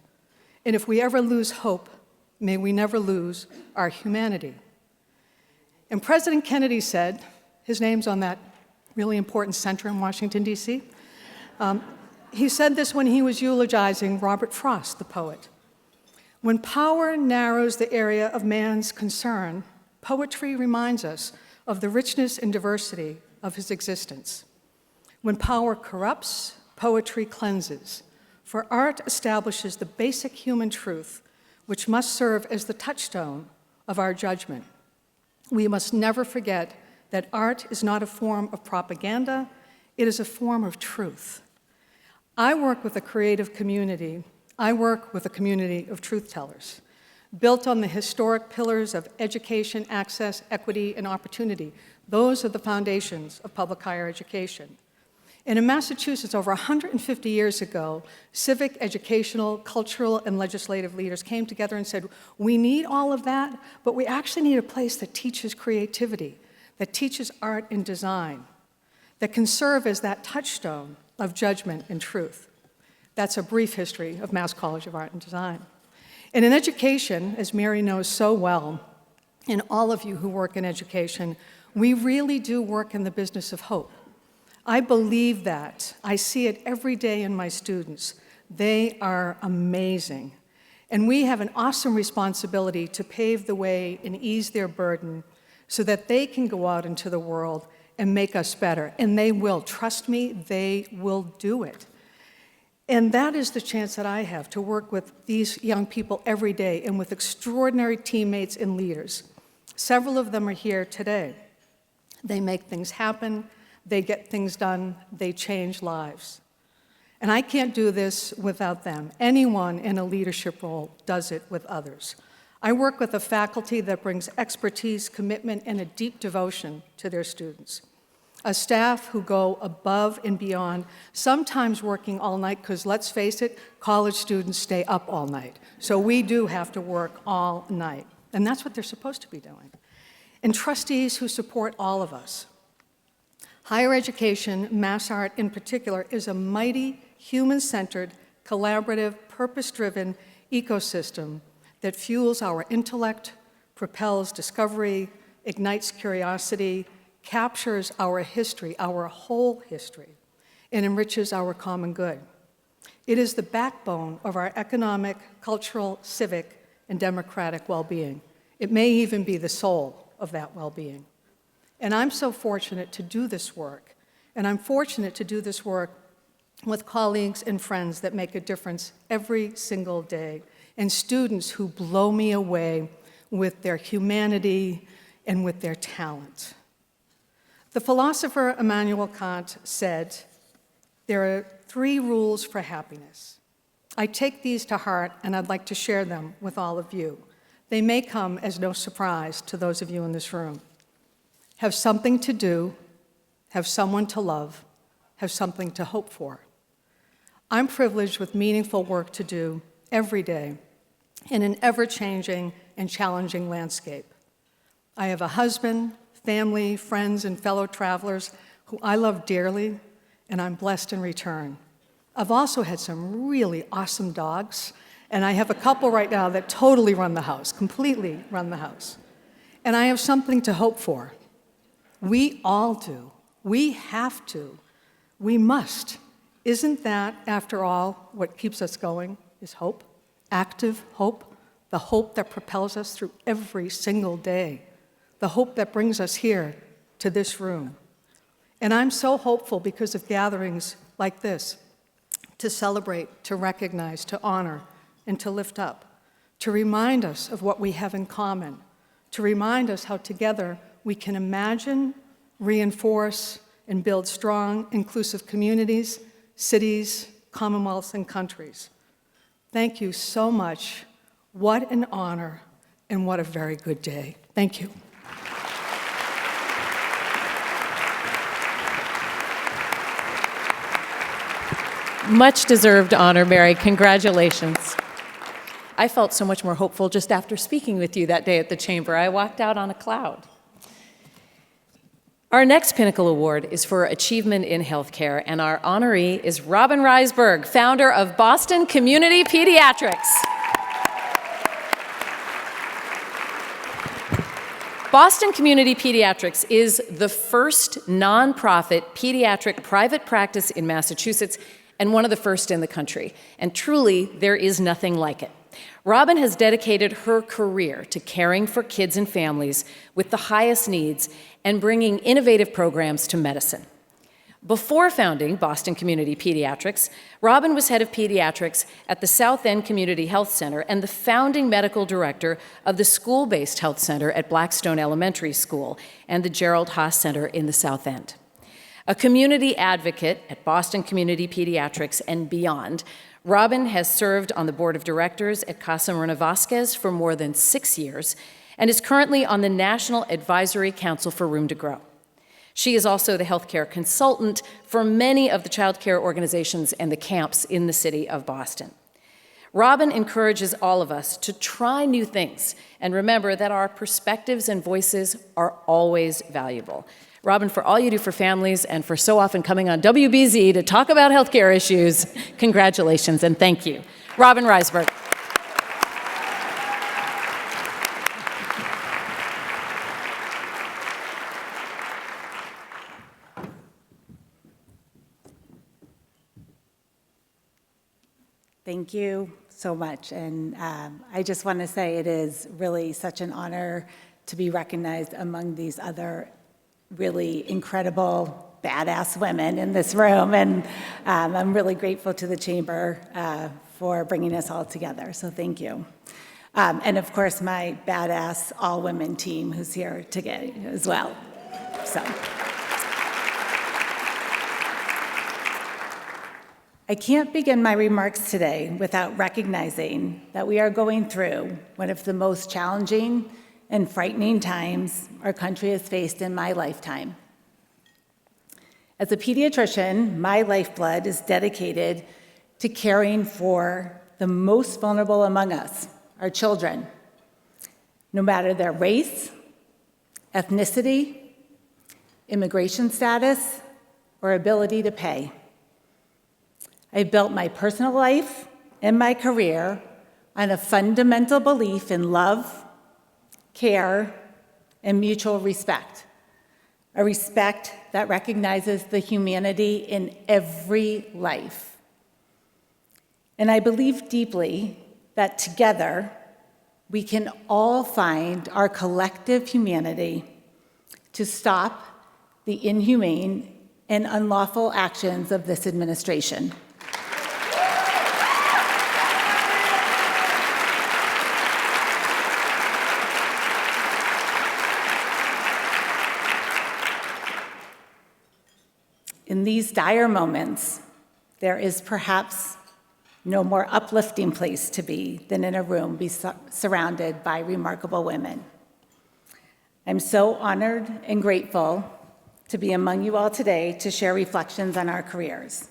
And if we ever lose hope, may we never lose our humanity." And President Kennedy said, his name's on that really important center in Washington, D.C., he said this when he was eulogizing Robert Frost, the poet. When power narrows the area of man's concern, poetry reminds us of the richness and diversity of his existence. When power corrupts, poetry cleanses, for art establishes the basic human truth, which must serve as the touchstone of our judgment. We must never forget that art is not a form of propaganda, it is a form of truth. I work with a creative community. I work with a community of truth tellers, built on the historic pillars of education, access, equity, and opportunity. Those are the foundations of public higher education. And in Massachusetts, over 150 years ago, civic, educational, cultural, and legislative leaders came together and said, we need all of that, but we actually need a place that teaches creativity, that teaches art and design, that can serve as that touchstone of judgment and truth. That's a brief history of Mass College of Art and Design. And in education, as Mary knows so well, and all of you who work in education, we really do work in the business of hope. I believe that. I see it every day in my students. They are amazing. And we have an awesome responsibility to pave the way and ease their burden so that they can go out into the world and make us better. And they will. Trust me, they will do it. And that is the chance that I have to work with these young people every day and with extraordinary teammates and leaders. Several of them are here today. They make things happen, they get things done, they change lives. And I can't do this without them. Anyone in a leadership role does it with others. I work with a faculty that brings expertise, commitment, and a deep devotion to their students. A staff who go above and beyond, sometimes working all night, because let's face it, college students stay up all night. So we do have to work all night. And that's what they're supposed to be doing. And trustees who support all of us, Higher education, mass art in particular, is a mighty, human-centered, collaborative, purpose-driven ecosystem that fuels our intellect, propels discovery, ignites curiosity, captures our history, our whole history, and enriches our common good. It is the backbone of our economic, cultural, civic, and democratic well-being. It may even be the soul of that well-being. And I'm so fortunate to do this work, and I'm fortunate to do this work with colleagues and friends that make a difference every single day, and students who blow me away with their humanity and with their talent. The philosopher Immanuel Kant said, "There are 3 rules for happiness." I take these to heart, and I'd like to share them with all of you. They may come as no surprise to those of you in this room. Have something to do, have someone to love, have something to hope for. I'm privileged with meaningful work to do every day in an ever-changing and challenging landscape. I have a husband, family, friends, and fellow travelers who I love dearly, and I'm blessed in return. I've also had some really awesome dogs, and I have a couple right now that totally run the house, completely run the house. And I have something to hope for. We all do. We have to. We must. Isn't that, after all, what keeps us going, is hope? Active hope, the hope that propels us through every single day, the hope that brings us here to this room. And I'm so hopeful because of gatherings like this, to celebrate, to recognize, to honor, and to lift up, to remind us of what we have in common, to remind us how together we can imagine, reinforce, and build strong, inclusive communities, cities, commonwealths, and countries. Thank you so much. What an honor, and what a very good day. Thank you. Much deserved honor, Mary. Congratulations. I felt so much more hopeful just after speaking with you that day at the Chamber. I walked out on a cloud. Our next Pinnacle Award is for Achievement in Healthcare, and our honoree is Robin Reisberg, founder of Boston Community Pediatrics. Boston Community Pediatrics is the first nonprofit pediatric private practice in Massachusetts and one of the first in the country. And truly, there is nothing like it. Robin has dedicated her career to caring for kids and families with the highest needs and bringing innovative programs to medicine. Before founding Boston Community Pediatrics, Robin was head of pediatrics at the South End Community Health Center and the founding medical director of the school-based health center at Blackstone Elementary School and the Gerald Haas Center in the South End. A community advocate at Boston Community Pediatrics and beyond, Robin has served on the board of directors at Casa Marina Vasquez for more than 6 years and is currently on the National Advisory Council for Room to Grow. She is also the healthcare consultant for many of the child care organizations and the camps in the city of Boston. Robin encourages all of us to try new things and remember that our perspectives and voices are always valuable. Robin, for all you do for families and for so often coming on WBZ to talk about healthcare issues, congratulations and thank you. Robin Reisberg. Thank you so much. And I just want to say it is really such an honor to be recognized among these other really incredible, badass women in this room. And I'm really grateful to the Chamber for bringing us all together. So thank you. And of course, my badass all-women team who's here today as well. So. I can't begin my remarks today without recognizing that we are going through one of the most challenging and frightening times our country has faced in my lifetime. As a pediatrician, my lifeblood is dedicated to caring for the most vulnerable among us, our children, no matter their race, ethnicity, immigration status, or ability to pay. I've built my personal life and my career on a fundamental belief in love, care, and mutual respect, a respect that recognizes the humanity in every life. And I believe deeply that together we can all find our collective humanity to stop the inhumane and unlawful actions of this administration. In these dire moments, there is perhaps no more uplifting place to be than in a room surrounded by remarkable women. I'm so honored and grateful to be among you all today to share reflections on our careers.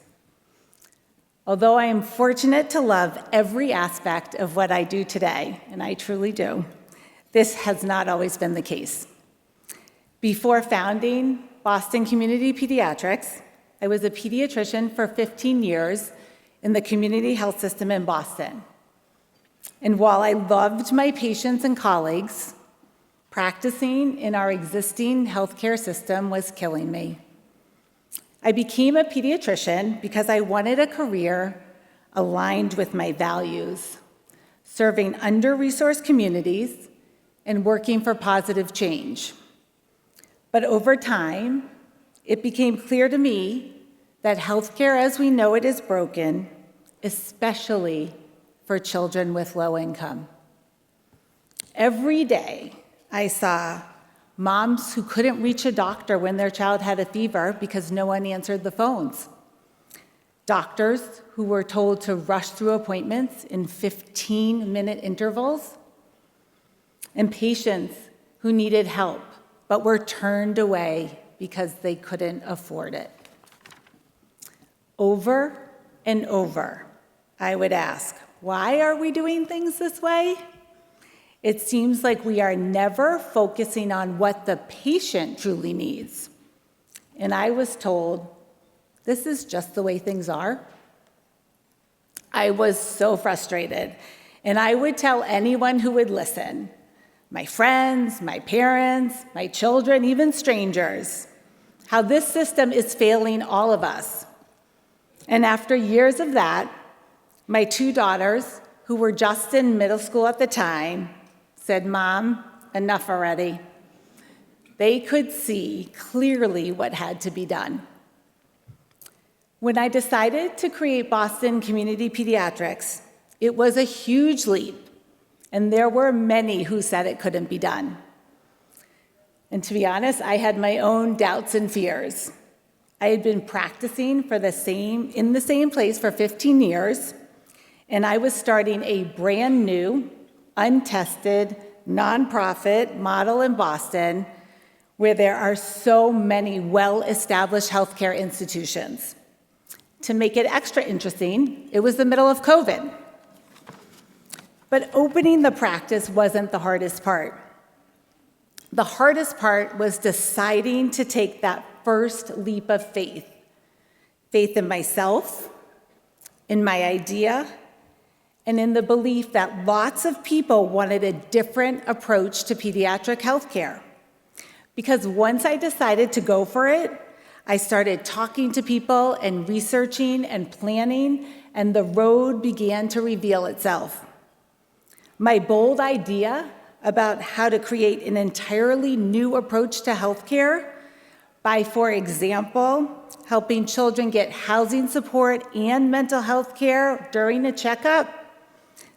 Although I am fortunate to love every aspect of what I do today, and I truly do, this has not always been the case. Before founding Boston Community Pediatrics, I was a pediatrician for 15 years in the community health system in Boston. And while I loved my patients and colleagues, practicing in our existing healthcare system was killing me. I became a pediatrician because I wanted a career aligned with my values, serving under-resourced communities and working for positive change. But over time, it became clear to me that healthcare as we know it is broken, especially for children with low income. Every day, I saw moms who couldn't reach a doctor when their child had a fever because no one answered the phones. Doctors who were told to rush through appointments in 15-minute intervals. And patients who needed help but were turned away because they couldn't afford it. Over and over, I would ask, why are we doing things this way? It seems like we are never focusing on what the patient truly needs. And I was told, this is just the way things are. I was so frustrated. And I would tell anyone who would listen, my friends, my parents, my children, even strangers, how this system is failing all of us. And after years of that, my two daughters, who were just in middle school at the time, said, "Mom, enough already." They could see clearly what had to be done. When I decided to create Boston Community Pediatrics, it was a huge leap, and there were many who said it couldn't be done. And to be honest, I had my own doubts and fears. I had been practicing in the same place for 15 years, and I was starting a brand new, untested, nonprofit model in Boston where there are so many well-established healthcare institutions. To make it extra interesting, it was the middle of COVID. But opening the practice wasn't the hardest part. The hardest part was deciding to take that first leap of faith. Faith in myself, in my idea, and in the belief that lots of people wanted a different approach to pediatric healthcare. Because once I decided to go for it, I started talking to people and researching and planning, and the road began to reveal itself. My bold idea about how to create an entirely new approach to healthcare by, for example, helping children get housing support and mental health care during a checkup,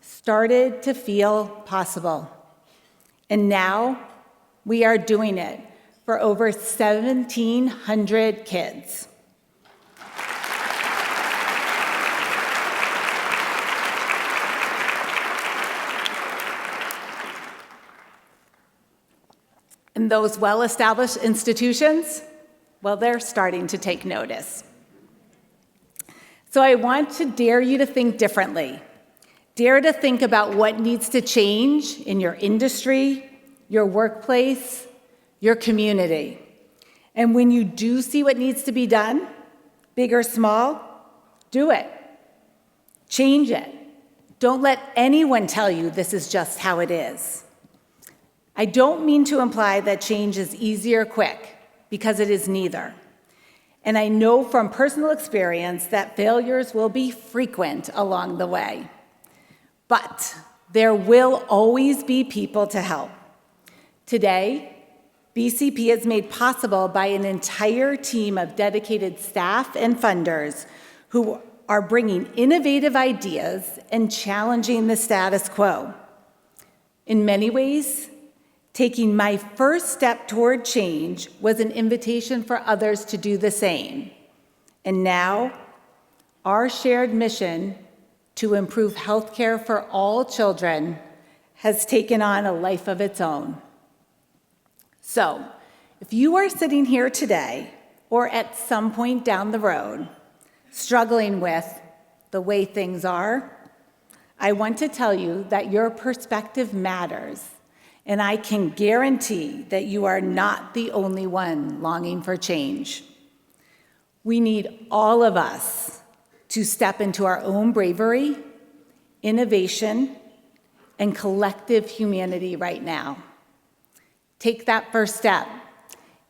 started to feel possible. And now we are doing it for over 1,700 kids. And those well-established institutions, well, they're starting to take notice. So I want to dare you to think differently. Dare to think about what needs to change in your industry, your workplace, your community. And when you do see what needs to be done, big or small, do it. Change it. Don't let anyone tell you this is just how it is. I don't mean to imply that change is easy or quick, because it is neither. And I know from personal experience that failures will be frequent along the way. But there will always be people to help. Today, BCP is made possible by an entire team of dedicated staff and funders who are bringing innovative ideas and challenging the status quo. In many ways, taking my first step toward change was an invitation for others to do the same. And now, our shared mission to improve healthcare for all children has taken on a life of its own. So, if you are sitting here today, or at some point down the road, struggling with the way things are, I want to tell you that your perspective matters, and I can guarantee that you are not the only one longing for change. We need all of us to step into our own bravery, innovation, and collective humanity right now. Take that first step.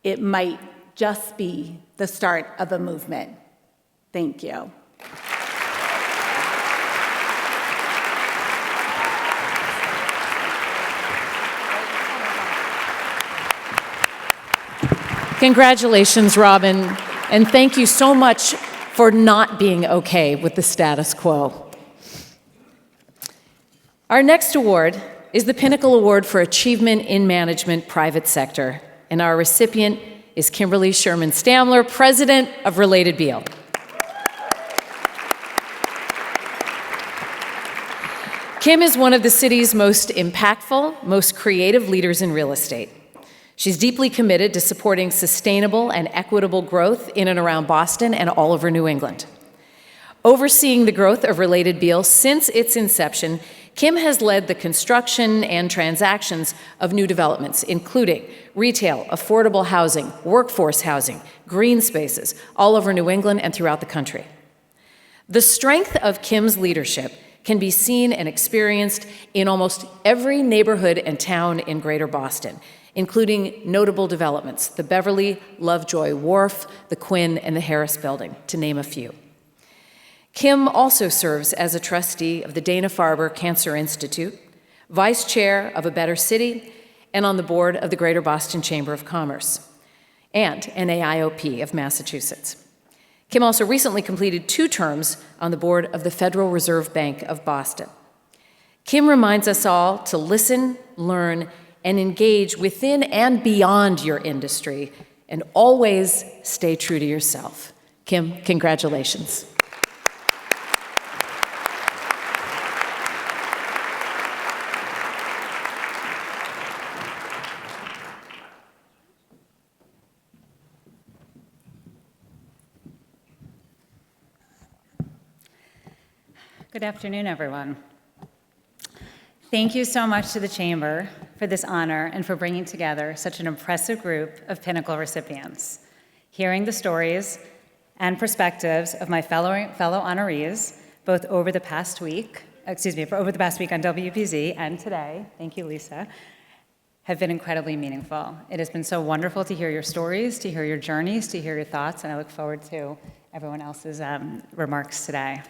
It might just be the start of a movement. Thank you. Congratulations, Robin, and thank you so much for not being okay with the status quo. Our next award is the Pinnacle Award for Achievement in Management Private Sector, and our recipient is Kimberly Sherman-Stamler, President of Related Beal. Kim is one of the city's most impactful, most creative leaders in real estate. She's deeply committed to supporting sustainable and equitable growth in and around Boston and all over New England. Overseeing the growth of Related Beal since its inception, Kim has led the construction and transactions of new developments, including retail, affordable housing, workforce housing, green spaces, all over New England and throughout the country. The strength of Kim's leadership can be seen and experienced in almost every neighborhood and town in Greater Boston, including notable developments, the Beverly Lovejoy Wharf, the Quinn, and the Harris Building, to name a few. Kim also serves as a trustee of the Dana-Farber Cancer Institute, vice chair of A Better City, and on the board of the Greater Boston Chamber of Commerce, and NAIOP of Massachusetts. Kim also recently completed 2 terms on the board of the Federal Reserve Bank of Boston. Kim reminds us all to listen, learn, and engage within and beyond your industry, and always stay true to yourself. Kim, congratulations. Good afternoon, everyone. Thank you so much to the Chamber for this honor and for bringing together such an impressive group of Pinnacle recipients. Hearing the stories and perspectives of my fellow honorees, both over the past week on WPZ and today, thank you, Lisa, have been incredibly meaningful. It has been so wonderful to hear your stories, to hear your journeys, to hear your thoughts, and I look forward to everyone else's remarks today.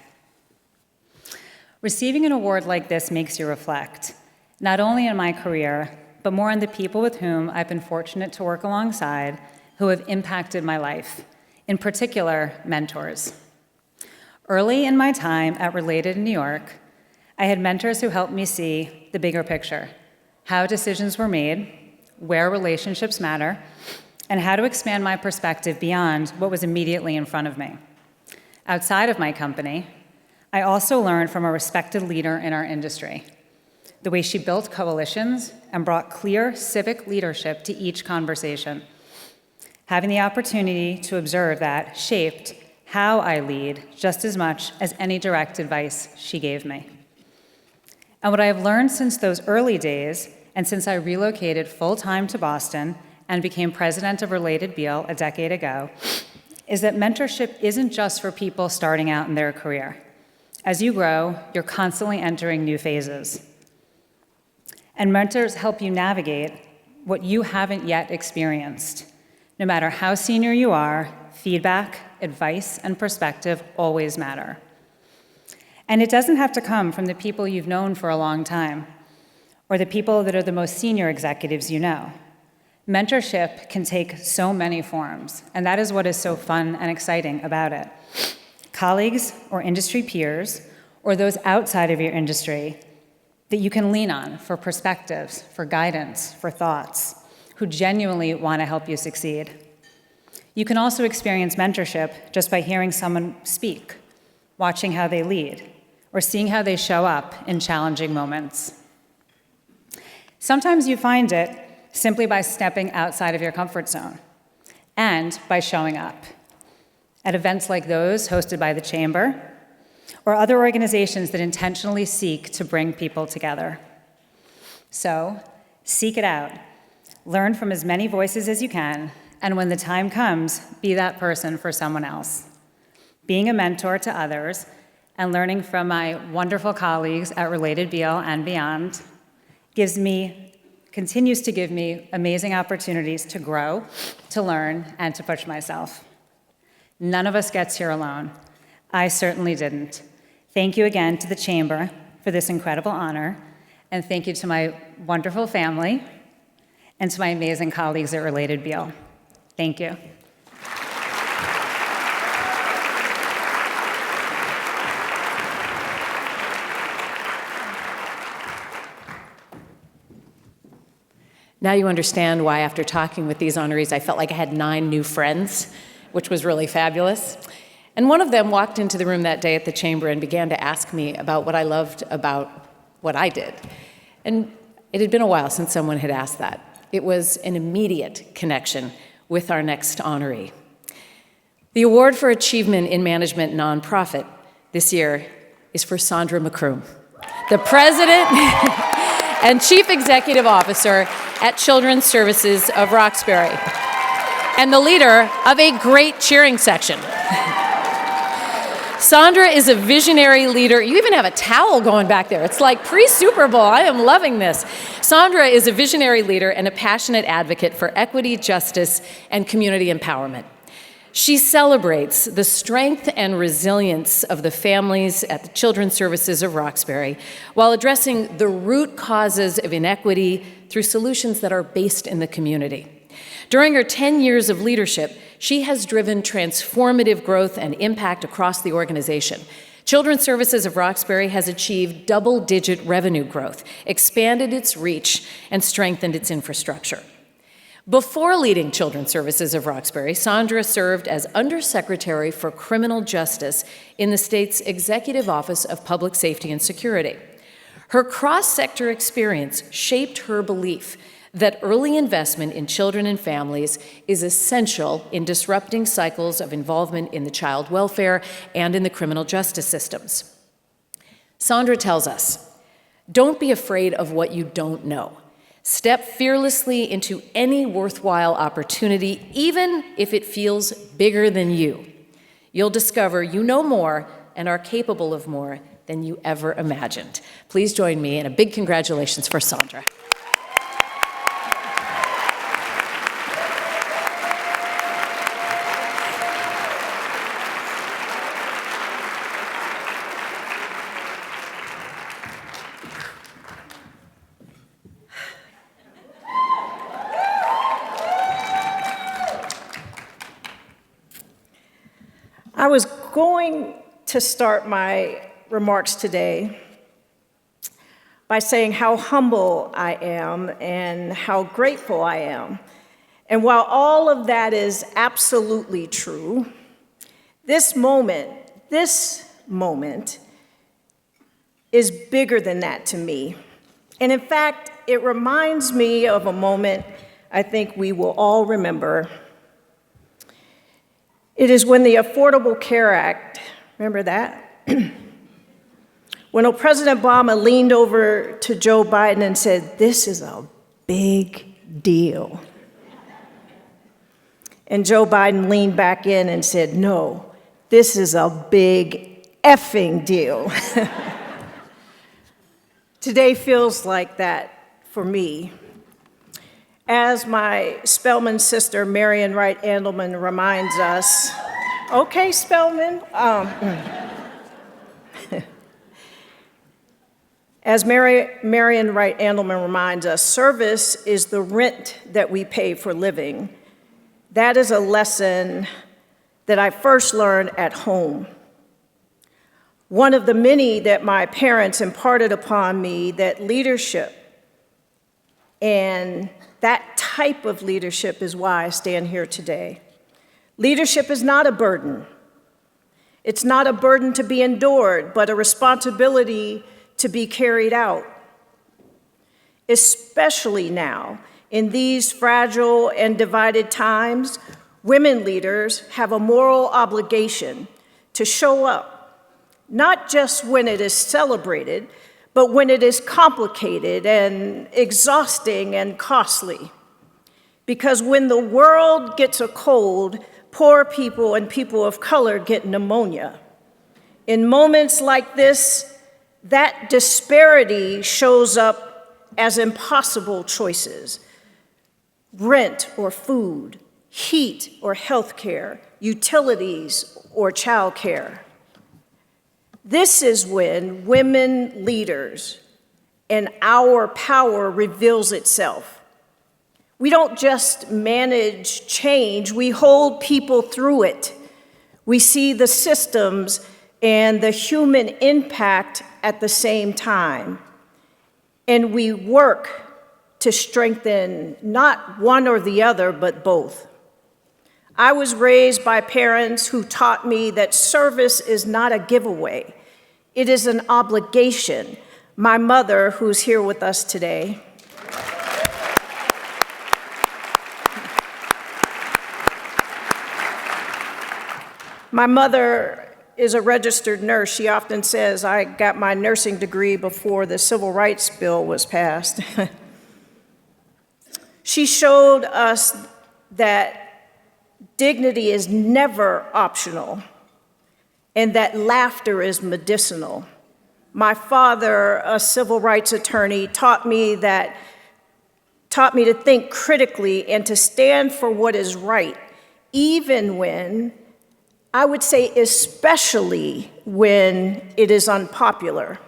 Receiving an award like this makes you reflect, not only on my career, but more on the people with whom I've been fortunate to work alongside who have impacted my life, in particular, mentors. Early in my time at Related in New York, I had mentors who helped me see the bigger picture, how decisions were made, where relationships matter, and how to expand my perspective beyond what was immediately in front of me. Outside of my company, I also learned from a respected leader in our industry, the way she built coalitions and brought clear civic leadership to each conversation. Having the opportunity to observe that shaped how I lead just as much as any direct advice she gave me. And what I have learned since those early days, and since I relocated full-time to Boston and became president of Related Beal a decade ago, is that mentorship isn't just for people starting out in their career. As you grow, you're constantly entering new phases. And mentors help you navigate what you haven't yet experienced. No matter how senior you are, feedback, advice, and perspective always matter. And it doesn't have to come from the people you've known for a long time, or the people that are the most senior executives you know. Mentorship can take so many forms, and that is what is so fun and exciting about it. Colleagues or industry peers, or those outside of your industry that you can lean on for perspectives, for guidance, for thoughts, who genuinely want to help you succeed. You can also experience mentorship just by hearing someone speak, watching how they lead, or seeing how they show up in challenging moments. Sometimes you find it simply by stepping outside of your comfort zone and by showing up at events like those hosted by the Chamber or other organizations that intentionally seek to bring people together. So, seek it out. Learn from as many voices as you can, and when the time comes, be that person for someone else. Being a mentor to others and learning from my wonderful colleagues at Related Beal and beyond continues to give me amazing opportunities to grow, to learn, and to push myself. None of us gets here alone. I certainly didn't. Thank you again to the Chamber for this incredible honor, and thank you to my wonderful family and to my amazing colleagues at Related Beal. Thank you. Now you understand why, after talking with these honorees, I felt like I had 9 new friends, which was really fabulous. And one of them walked into the room that day at the Chamber and began to ask me about what I loved about what I did. And it had been a while since someone had asked that. It was an immediate connection with our next honoree. The Award for Achievement in Management Nonprofit this year is for Sandra McCroom, the President and Chief Executive Officer at Children's Services of Roxbury, and the leader of a great cheering section. Sandra is a visionary leader. You even have a towel going back there. It's like pre-Super Bowl. I am loving this. Sandra is a visionary leader and a passionate advocate for equity, justice, and community empowerment. She celebrates the strength and resilience of the families at the Children's Services of Roxbury while addressing the root causes of inequity through solutions that are based in the community. During her 10 years of leadership, she has driven transformative growth and impact across the organization. Children's Services of Roxbury has achieved double-digit revenue growth, expanded its reach, and strengthened its infrastructure. Before leading Children's Services of Roxbury, Sandra served as Undersecretary for Criminal Justice in the state's Executive Office of Public Safety and Security. Her cross-sector experience shaped her belief that early investment in children and families is essential in disrupting cycles of involvement in the child welfare and in the criminal justice systems. Sandra tells us, don't be afraid of what you don't know. Step fearlessly into any worthwhile opportunity, even if it feels bigger than you. You'll discover you know more and are capable of more than you ever imagined. Please join me in a big congratulations for Sandra. I was going to start my remarks today by saying how humble I am and how grateful I am. And while all of that is absolutely true, this moment is bigger than that to me. And in fact, it reminds me of a moment I think we will all remember. It is when the Affordable Care Act, remember that? When President Obama leaned over to Joe Biden and said, "This is a big deal." And Joe Biden leaned back in and said, no, this is a big effing deal. Today feels like that for me. As my Spelman sister, Marian Wright Andelman, reminds us, okay, Spelman. As Marian Wright Andelman reminds us, service is the rent that we pay for living. That is a lesson that I first learned at home. One of the many that my parents imparted upon me, that leadership and that type of leadership is why I stand here today. Leadership is not a burden. It's not a burden to be endured, but a responsibility to be carried out. Especially now, in these fragile and divided times, women leaders have a moral obligation to show up, not just when it is celebrated, but when it is complicated and exhausting and costly. Because when the world gets a cold, poor people and people of color get pneumonia. In moments like this, that disparity shows up as impossible choices. Rent or food, heat or health care, utilities or child care. This is when women leaders and our power reveals itself. We don't just manage change, we hold people through it. We see the systems and the human impact at the same time. And we work to strengthen not one or the other, but both. I was raised by parents who taught me that service is not a giveaway. It is an obligation. My mother, who's here with us today, my mother is a registered nurse. She often says, I got my nursing degree before the Civil Rights Bill was passed. She showed us that dignity is never optional and that laughter is medicinal. My father, a civil rights attorney, taught me to think critically and to stand for what is right, even when, I would say especially when it is unpopular.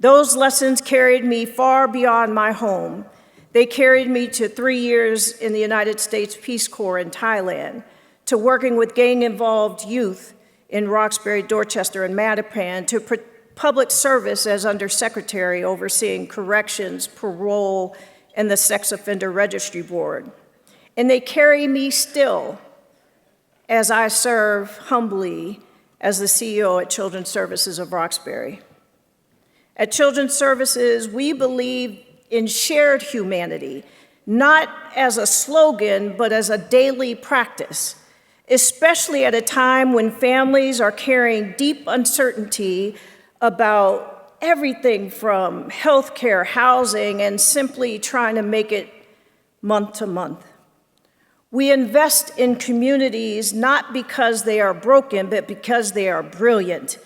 Those lessons carried me far beyond my home. They carried me to 3 years in the United States Peace Corps in Thailand, to working with gang-involved youth in Roxbury, Dorchester, and Mattapan, to public service as undersecretary overseeing corrections, parole, and the Sex Offender Registry Board. And they carry me still as I serve humbly as the CEO at Children's Services of Roxbury. At Children's Services, we believe in shared humanity, not as a slogan, but as a daily practice, especially at a time when families are carrying deep uncertainty about everything from healthcare, housing, and simply trying to make it month to month. We invest in communities not because they are broken, but because they are brilliant.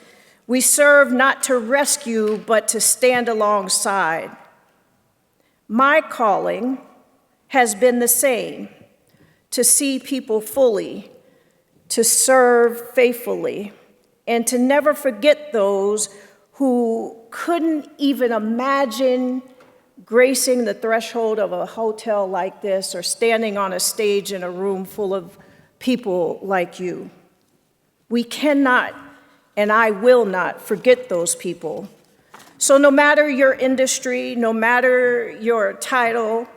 We serve not to rescue, but to stand alongside. My calling has been the same, to see people fully, to serve faithfully, and to never forget those who couldn't even imagine gracing the threshold of a hotel like this or standing on a stage in a room full of people like you. We cannot, and I will not, forget those people. So no matter your industry, no matter your title,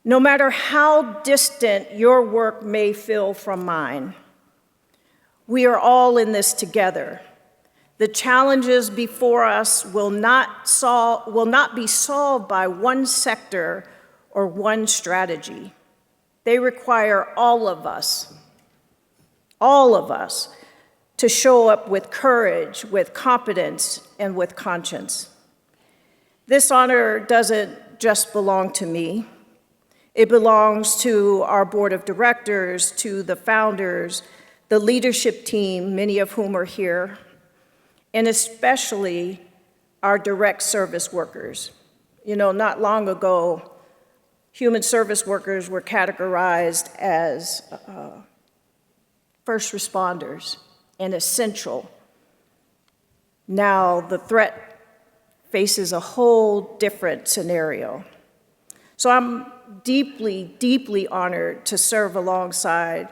no matter how distant your work may feel from mine, we are all in this together. The challenges before us will not be solved by one sector or one strategy. They require all of us, to show up with courage, with competence, and with conscience. This honor doesn't just belong to me. It belongs to our board of directors, to the founders, the leadership team, many of whom are here, and especially our direct service workers. You know, not long ago, human service workers were categorized as first responders and essential. Now the threat faces a whole different scenario. So I'm deeply, deeply honored to serve alongside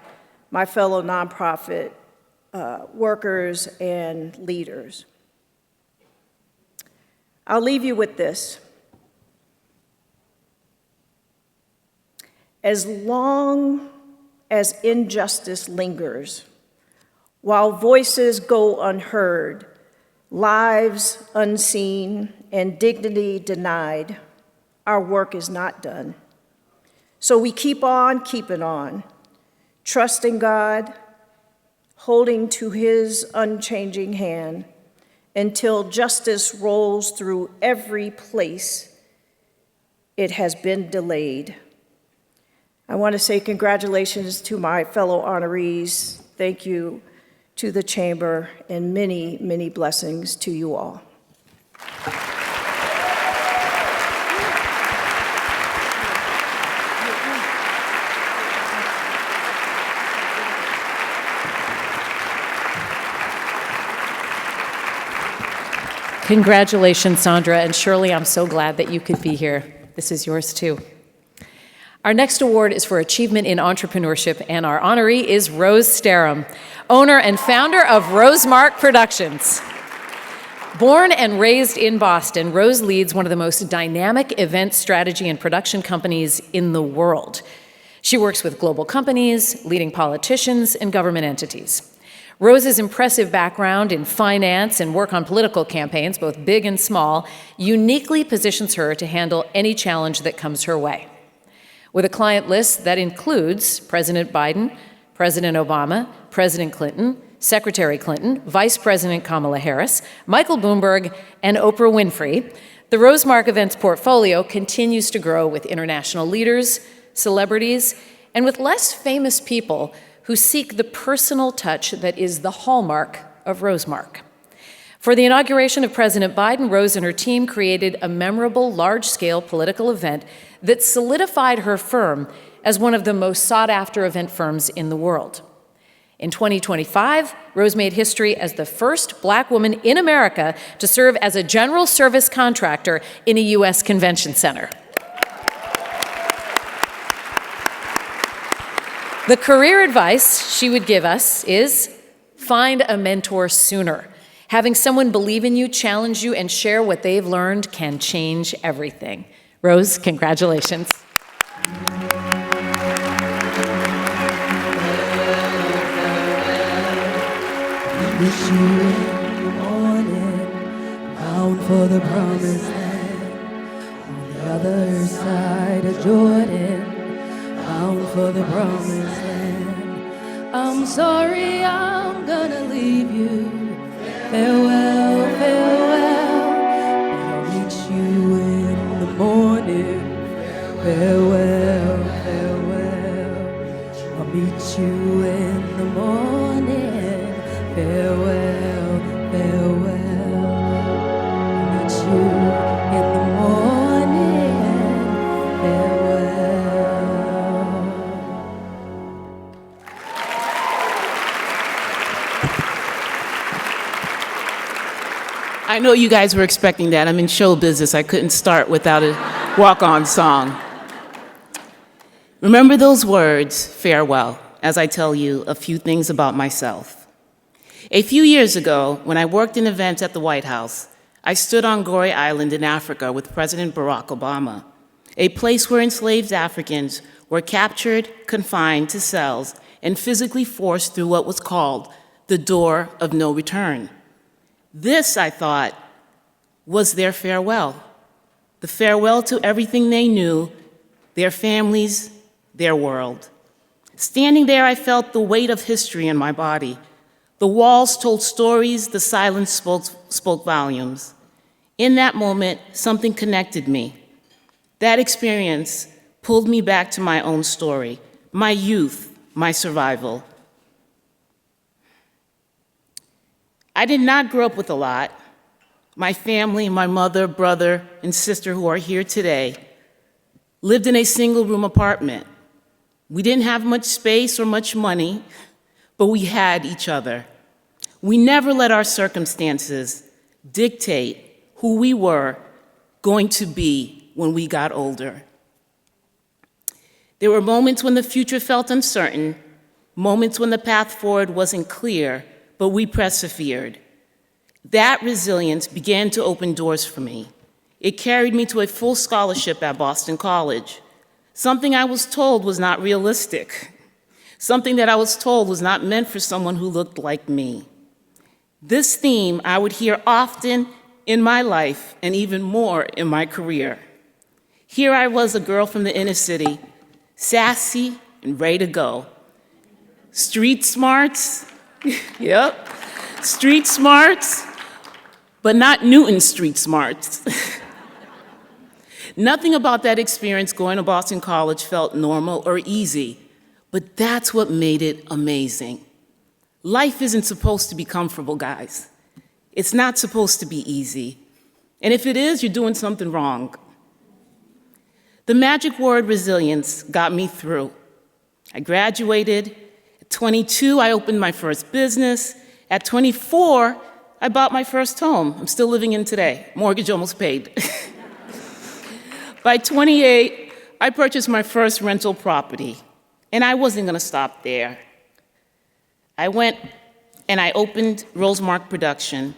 my fellow nonprofit workers and leaders. I'll leave you with this. As long as injustice lingers, while voices go unheard, lives unseen, and dignity denied, our work is not done. So we keep on keeping on, trusting God, holding to His unchanging hand until justice rolls through every place it has been delayed. I want to say congratulations to my fellow honorees. Thank you to the Chamber, and many, many blessings to you all. Congratulations, Sandra, and Shirley, I'm so glad that you could be here. This is yours too. Our next award is for Achievement in Entrepreneurship, and our honoree is Rose Starum, owner and founder of Rosemark Productions. Born and raised in Boston, Rose leads one of the most dynamic event strategy and production companies in the world. She works with global companies, leading politicians, and government entities. Rose's impressive background in finance and work on political campaigns, both big and small, uniquely positions her to handle any challenge that comes her way. With a client list that includes President Biden, President Obama, President Clinton, Secretary Clinton, Vice President Kamala Harris, Michael Bloomberg, and Oprah Winfrey, the Rosemark Events portfolio continues to grow with international leaders, celebrities, and with less famous people who seek the personal touch that is the hallmark of Rosemark. For the inauguration of President Biden, Rose and her team created a memorable, large-scale political event that solidified her firm as one of the most sought-after event firms in the world. In 2025, Rose made history as the first Black woman in America to serve as a general service contractor in a U.S. convention center. The career advice she would give us is find a mentor sooner. Having someone believe in you, challenge you, and share what they've learned can change everything. Rose, congratulations. Wish you in the morning, bound for the promised land. On the other side of Jordan, bound for the promised land. I'm sorry I'm gonna leave you. Farewell, farewell, but I'll meet you in the morning. Farewell, farewell, I'll meet you in the morning. Farewell, farewell, I'll meet you in the morning. Farewell. I know you guys were expecting that. I'm in show business. I couldn't start without a walk-on song. Remember those words, farewell, as I tell you a few things about myself. A few years ago, when I worked in events at the White House, I stood on Gorée Island in Africa with President Barack Obama, a place where enslaved Africans were captured, confined to cells, and physically forced through what was called the door of no return. This, I thought, was their farewell. The farewell to everything they knew, their families, their world. Standing there, I felt the weight of history in my body. The walls told stories, the silence spoke volumes. In that moment, something connected me. That experience pulled me back to my own story, my youth, my survival. I did not grow up with a lot. My family, my mother, brother, and sister who are here today, lived in a single-room apartment. We didn't have much space or much money, but we had each other. We never let our circumstances dictate who we were going to be when we got older. There were moments when the future felt uncertain, moments when the path forward wasn't clear, but we persevered. That resilience began to open doors for me. It carried me to a full scholarship at Boston College, something I was told was not realistic, something that I was told was not meant for someone who looked like me. This theme I would hear often in my life and even more in my career. Here I was, a girl from the inner city, sassy and ready to go. Street smarts, yep, street smarts, but not Newton street smarts. Nothing about that experience going to Boston College felt normal or easy, but that's what made it amazing. Life isn't supposed to be comfortable, guys. It's not supposed to be easy. And if it is, you're doing something wrong. The magic word resilience got me through. I graduated. At 22, I opened my first business. At 24, I bought my first home. I'm still living in today. Mortgage almost paid. By 28, I purchased my first rental property, and I wasn't going to stop there. I went and I opened Rosemark Production,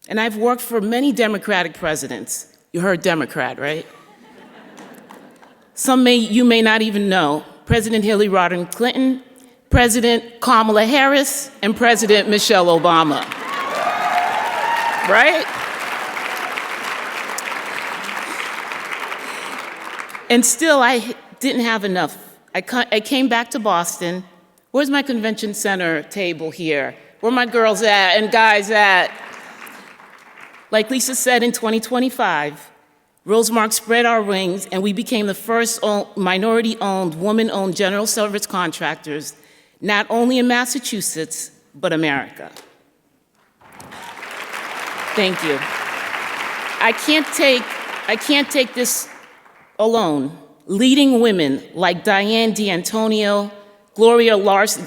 and I've worked for many Democratic presidents. You heard Democrat, right? You may not even know. President Hillary Rodham Clinton, President Kamala Harris, and President Michelle Obama. Right? And still, I didn't have enough. I came back to Boston. Where's my convention center table here? Where are my girls at and guys at? Like Lisa said, in 2025, Rosemark spread our wings, and we became the first minority-owned, woman-owned general service contractors, not only in Massachusetts, but America. Thank you. I can't take this alone. Leading women like Diane D'Antonio, Gloria Larson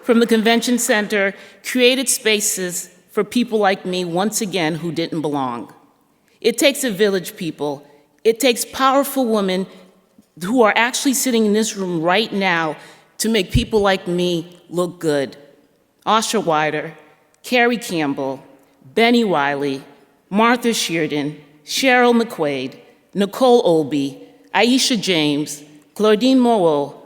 from the Convention Center created spaces for people like me, once again, who didn't belong. It takes a village, people. It takes powerful women who are actually sitting in this room right now to make people like me look good. Asha Wider, Carrie Campbell, Benny Wiley, Martha Sheardon, Cheryl McQuaid, Nicole Olby, Aisha James, Claudine Moreau,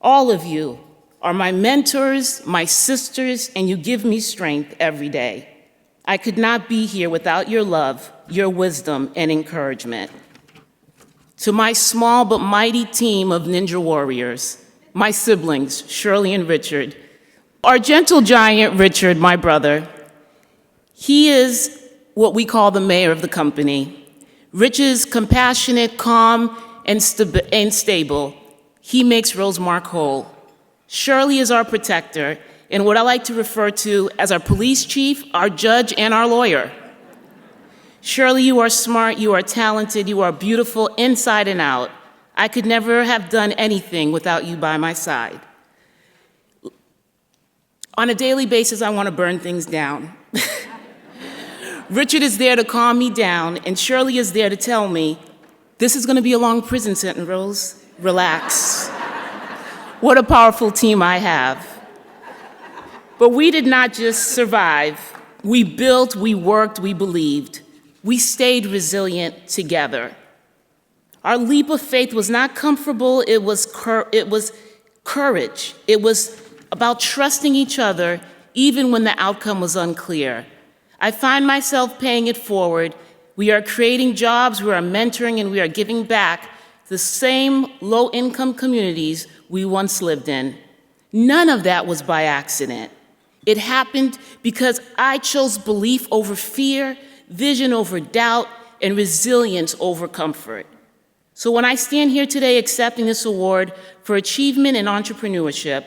all of you are my mentors, my sisters, and you give me strength every day. I could not be here without your love, your wisdom, and encouragement. To my small but mighty team of ninja warriors, my siblings, Shirley and Richard, our gentle giant, Richard, my brother, he is what we call the mayor of the company. Rich is compassionate, calm, and stable. He makes Rosemark whole. Shirley is our protector, and what I like to refer to as our police chief, our judge, and our lawyer. Shirley, you are smart, you are talented, you are beautiful inside and out. I could never have done anything without you by my side. On a daily basis, I want to burn things down. Richard is there to calm me down, and Shirley is there to tell me, this is going to be a long prison sentence, Rose. Relax. What a powerful team I have. But we did not just survive. We built, we worked, we believed. We stayed resilient together. Our leap of faith was not comfortable, it was courage. It was about trusting each other even when the outcome was unclear. I find myself paying it forward. We are creating jobs, we are mentoring, and we are giving back the same low-income communities we once lived in. None of that was by accident. It happened because I chose belief over fear, vision over doubt, and resilience over comfort. So when I stand here today accepting this award for achievement in entrepreneurship,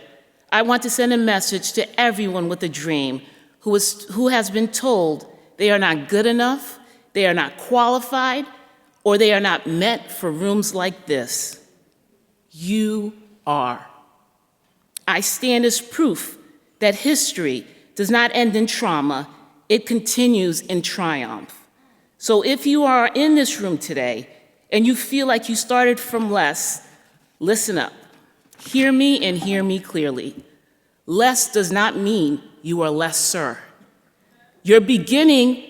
I want to send a message to everyone with a dream who has been told they are not good enough, they are not qualified, or they are not meant for rooms like this. You are. I stand as proof that history does not end in trauma, it continues in triumph. So if you are in this room today and you feel like you started from less, listen up. Hear me and hear me clearly. Less does not mean you are lesser. Your beginning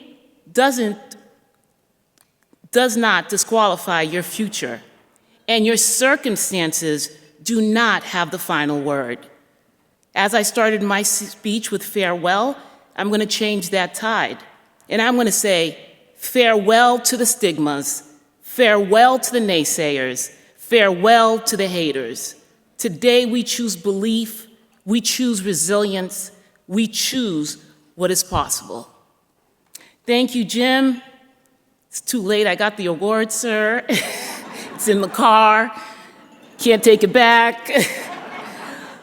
does not disqualify your future, and your circumstances do not have the final word. As I started my speech with farewell, I'm going to change that tide, and I'm going to say farewell to the stigmas, farewell to the naysayers, farewell to the haters. Today we choose belief, we choose resilience, we choose what is possible. Thank you, Jim. It's too late, I got the award, sir. It's in the car, can't take it back.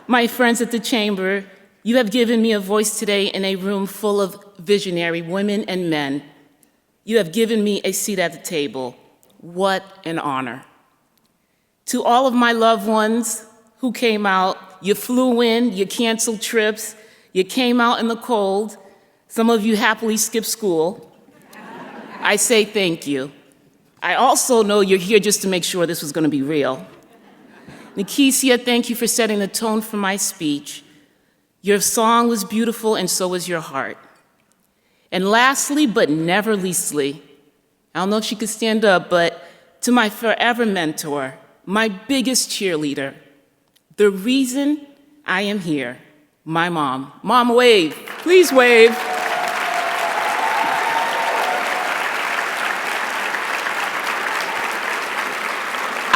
My friends at the Chamber, you have given me a voice today in a room full of visionary women and men. You have given me a seat at the table. What an honor. To all of my loved ones who came out, you flew in, you canceled trips, you came out in the cold, some of you happily skipped school. I say thank you. I also know you're here just to make sure this was going to be real. Nikisia, thank you for setting the tone for my speech. Your song was beautiful, and so was your heart. And lastly, but never leastly, I don't know if she could stand up, but to my forever mentor, my biggest cheerleader, the reason I am here, my mom. Mom, wave. Please wave.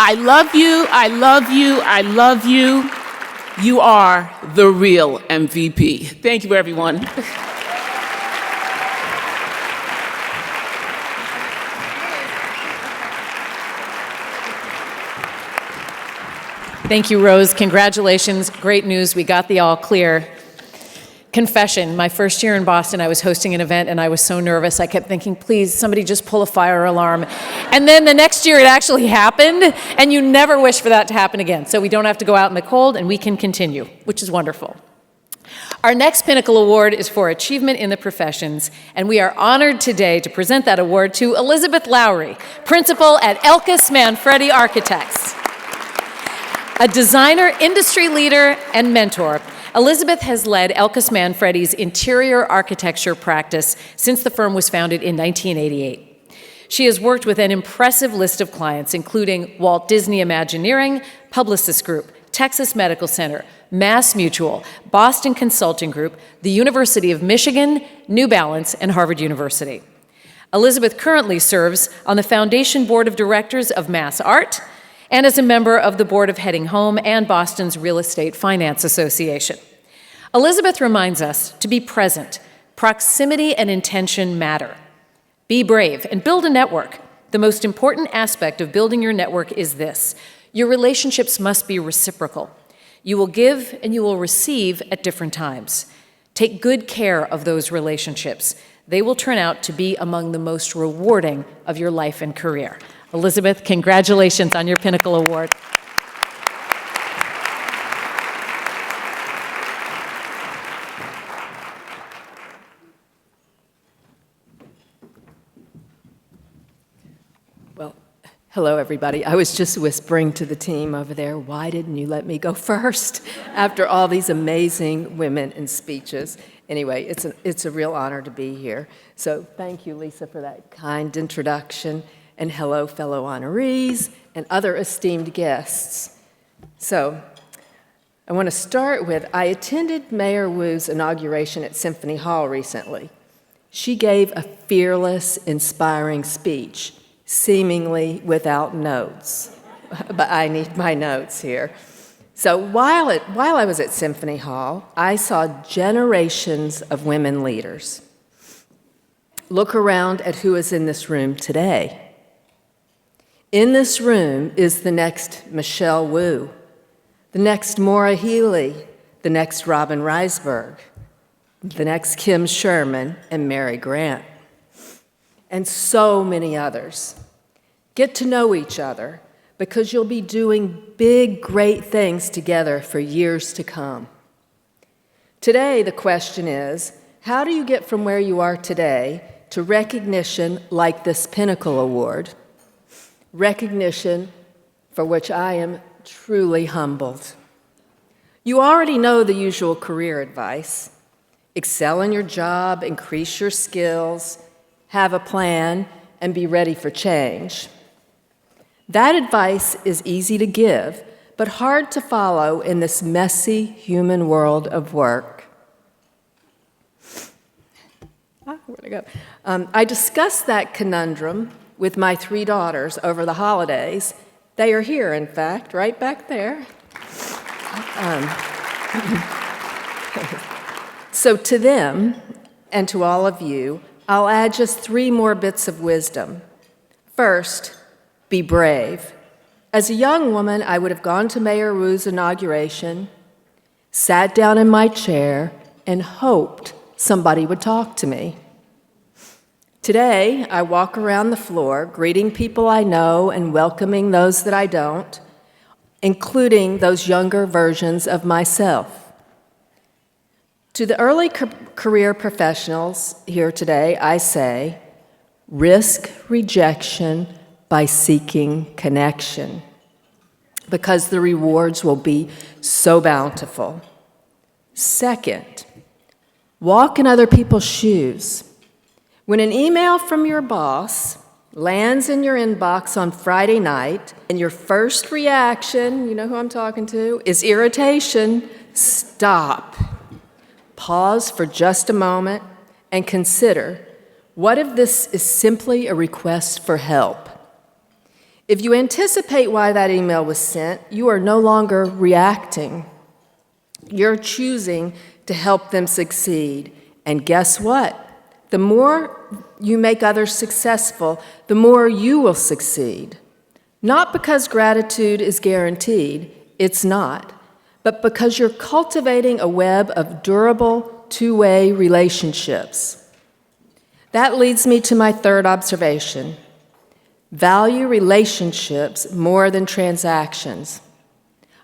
I love you, I love you, I love you. You are the real MVP. Thank you, everyone. Thank you, Rose. Congratulations. Great news. We got the all clear. Confession, my first year in Boston, I was hosting an event and I was so nervous. I kept thinking, please, somebody just pull a fire alarm. And then the next year it actually happened, and you never wish for that to happen again. So we don't have to go out in the cold and we can continue, which is wonderful. Our next Pinnacle Award is for Achievement in the Professions, and we are honored today to present that award to Elizabeth Lowry, principal at Elkus Manfredi Architects. A designer, industry leader, and mentor, Elizabeth has led Elkus Manfredi's interior architecture practice since the firm was founded in 1988. She has worked with an impressive list of clients, including Walt Disney Imagineering, Publicis Group, Texas Medical Center, Mass Mutual, Boston Consulting Group, the University of Michigan, New Balance, and Harvard University. Elizabeth currently serves on the Foundation Board of Directors of Mass Art, and as a member of the board of Heading Home and Boston's Real Estate Finance Association. Elizabeth reminds us to be present. Proximity and intention matter. Be brave and build a network. The most important aspect of building your network is this: your relationships must be reciprocal. You will give and you will receive at different times. Take good care of those relationships. They will turn out to be among the most rewarding of your life and career. Elizabeth, congratulations on your Pinnacle Award. Well, hello, everybody. I was just whispering to the team over there, why didn't you let me go first after all these amazing women and speeches? Anyway, it's a real honor to be here. So thank you, Lisa, for that kind introduction. And hello, fellow honorees and other esteemed guests. So I want to start with, I attended Mayor Wu's inauguration at Symphony Hall recently. She gave a fearless, inspiring speech, seemingly without notes. But I need my notes here. So while I was at Symphony Hall, I saw generations of women leaders. Look around at who is in this room today. In this room is the next Michelle Wu, the next Maura Healey, the next Robin Reisberg, the next Kim Sherman and Mary Grant, and so many others. Get to know each other because you'll be doing big, great things together for years to come. Today, the question is, how do you get from where you are today to recognition like this Pinnacle Award? Recognition for which I am truly humbled. You already know the usual career advice. Excel in your job, increase your skills, have a plan, and be ready for change. That advice is easy to give, but hard to follow in this messy human world of work. Where'd I go? I discussed that conundrum with my 3 daughters over the holidays. They are here, in fact, right back there. So to them, and to all of you, I'll add just 3 more bits of wisdom. First, be brave. As a young woman, I would have gone to Mayor Wu's inauguration, sat down in my chair, and hoped somebody would talk to me. Today, I walk around the floor, greeting people I know and welcoming those that I don't, including those younger versions of myself. To the early career professionals here today, I say, risk rejection by seeking connection, because the rewards will be so bountiful. Second, walk in other people's shoes. When an email from your boss lands in your inbox on Friday night, and your first reaction, you know who I'm talking to, is irritation, stop. Pause for just a moment and consider, what if this is simply a request for help? If you anticipate why that email was sent, you are no longer reacting. You're choosing to help them succeed. And guess what? The more you make others successful, the more you will succeed. Not because gratitude is guaranteed, it's not, but because you're cultivating a web of durable, two-way relationships. That leads me to my third observation. Value relationships more than transactions.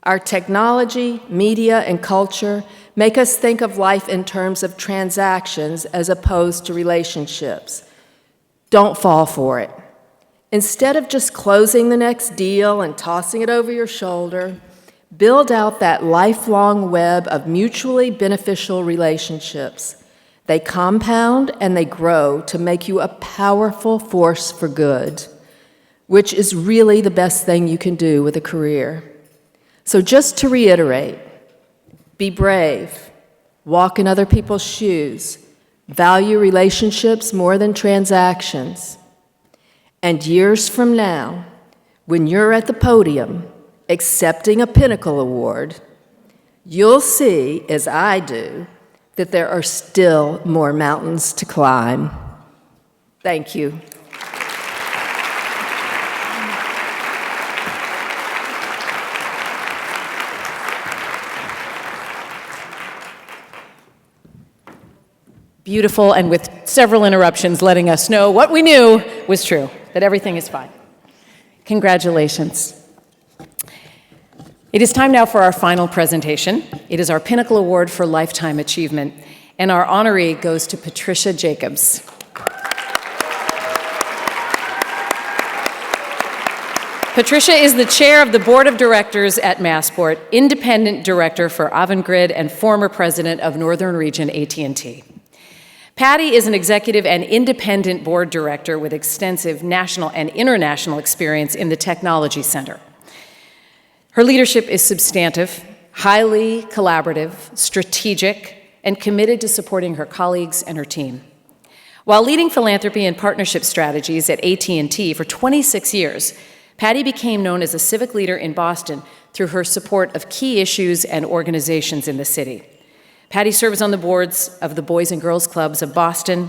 Our technology, media, and culture make us think of life in terms of transactions as opposed to relationships. Don't fall for it. Instead of just closing the next deal and tossing it over your shoulder, build out that lifelong web of mutually beneficial relationships. They compound and they grow to make you a powerful force for good, which is really the best thing you can do with a career. So just to reiterate, be brave, walk in other people's shoes, value relationships more than transactions. And years from now, when you're at the podium accepting a Pinnacle Award, you'll see, as I do, that there are still more mountains to climb. Thank you. Beautiful, and with several interruptions letting us know what we knew was true, that everything is fine. Congratulations. It is time now for our final presentation. It is our Pinnacle Award for Lifetime Achievement, and our honoree goes to Patricia Jacobs. Patricia is the chair of the board of directors at Massport, independent director for Avangrid, and former president of Northern Region AT&T. Patty is an executive and independent board director with extensive national and international experience in the technology sector. Her leadership is substantive, highly collaborative, strategic, and committed to supporting her colleagues and her team. While leading philanthropy and partnership strategies at AT&T for 26 years, Patty became known as a civic leader in Boston through her support of key issues and organizations in the city. Patty serves on the boards of the Boys and Girls Clubs of Boston,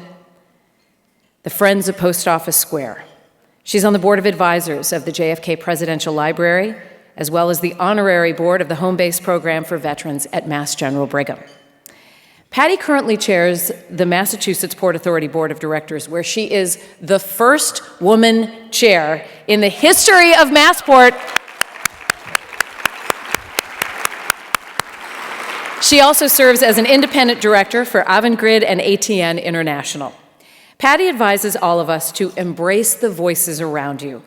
the Friends of Post Office Square. She's on the board of advisors of the JFK Presidential Library, as well as the honorary board of the Home Base Program for Veterans at Mass General Brigham. Patty currently chairs the Massachusetts Port Authority Board of Directors, where she is the first woman chair in the history of Massport. She also serves as an independent director for Avangrid and ATN International. Patty advises all of us to embrace the voices around you.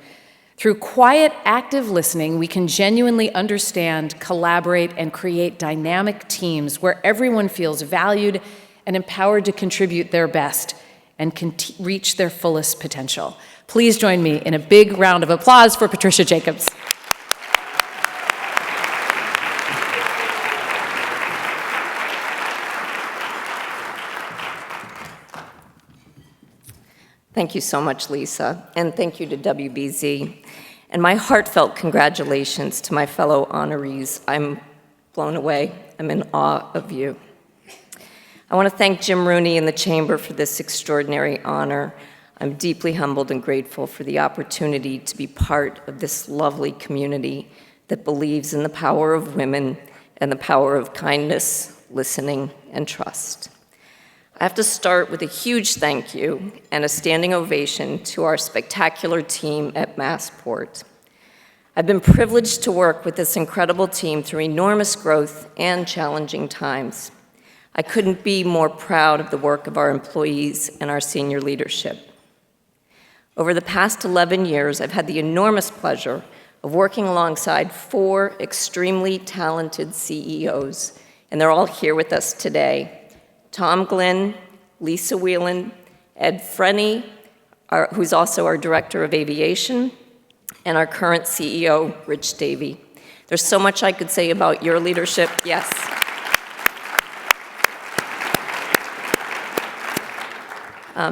Through quiet, active listening, we can genuinely understand, collaborate, and create dynamic teams where everyone feels valued and empowered to contribute their best and can reach their fullest potential. Please join me in a big round of applause for Patricia Jacobs. Thank you so much, Lisa, and thank you to WBZ. And my heartfelt congratulations to my fellow honorees. I'm blown away. I'm in awe of you. I want to thank Jim Rooney and the Chamber for this extraordinary honor. I'm deeply humbled and grateful for the opportunity to be part of this lovely community that believes in the power of women and the power of kindness, listening, and trust. I have to start with a huge thank you and a standing ovation to our spectacular team at Massport. I've been privileged to work with this incredible team through enormous growth and challenging times. I couldn't be more proud of the work of our employees and our senior leadership. Over the past 11 years, I've had the enormous pleasure of working alongside 4 extremely talented CEOs, and they're all here with us today. Tom Glynn, Lisa Whelan, Ed Frenny, who's also our Director of Aviation, and our current CEO, Rich Davey. There's so much I could say about your leadership. Yes.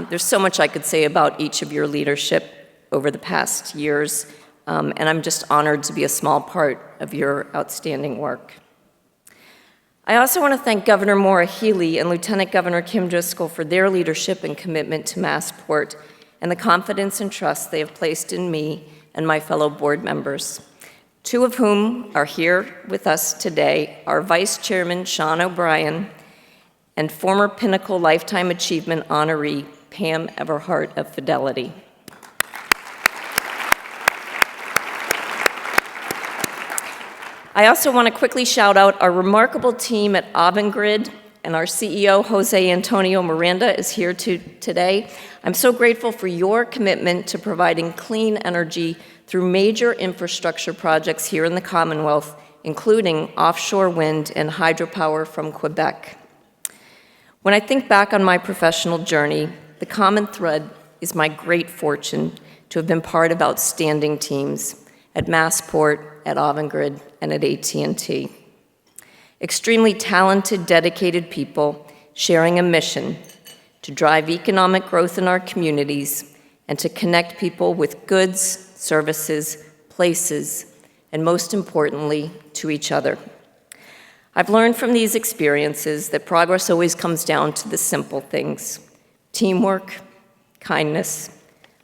There's so much I could say about each of your leadership over the past years, and I'm just honored to be a small part of your outstanding work. I also want to thank Governor Maura Healey and Lieutenant Governor Kim Driscoll for their leadership and commitment to Massport and the confidence and trust they have placed in me and my fellow board members, 2 of whom are here with us today, our Vice Chairman, Sean O'Brien, and former Pinnacle Lifetime Achievement honoree, Pam Everhart of Fidelity. I also want to quickly shout out our remarkable team at Avangrid, and our CEO, Jose Antonio Miranda, is here today. I'm so grateful for your commitment to providing clean energy through major infrastructure projects here in the Commonwealth, including offshore wind and hydropower from Quebec. When I think back on my professional journey, the common thread is my great fortune to have been part of outstanding teams at Massport, at Avangrid, and at AT&T. Extremely talented, dedicated people sharing a mission to drive economic growth in our communities and to connect people with goods, services, places, and most importantly, to each other. I've learned from these experiences that progress always comes down to the simple things: teamwork, kindness,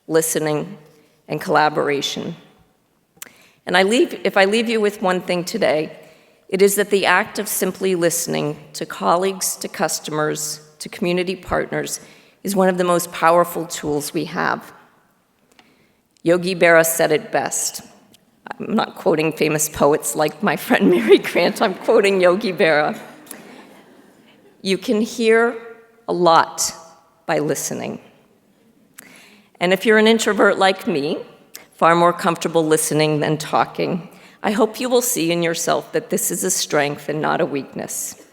listening, and collaboration. And if I leave you with one thing today, it is that the act of simply listening to colleagues, to customers, to community partners is one of the most powerful tools we have. Yogi Berra said it best. I'm not quoting famous poets like my friend Mary Grant, I'm quoting Yogi Berra. You can hear a lot by listening. And if you're an introvert like me, far more comfortable listening than talking, I hope you will see in yourself that this is a strength and not a weakness.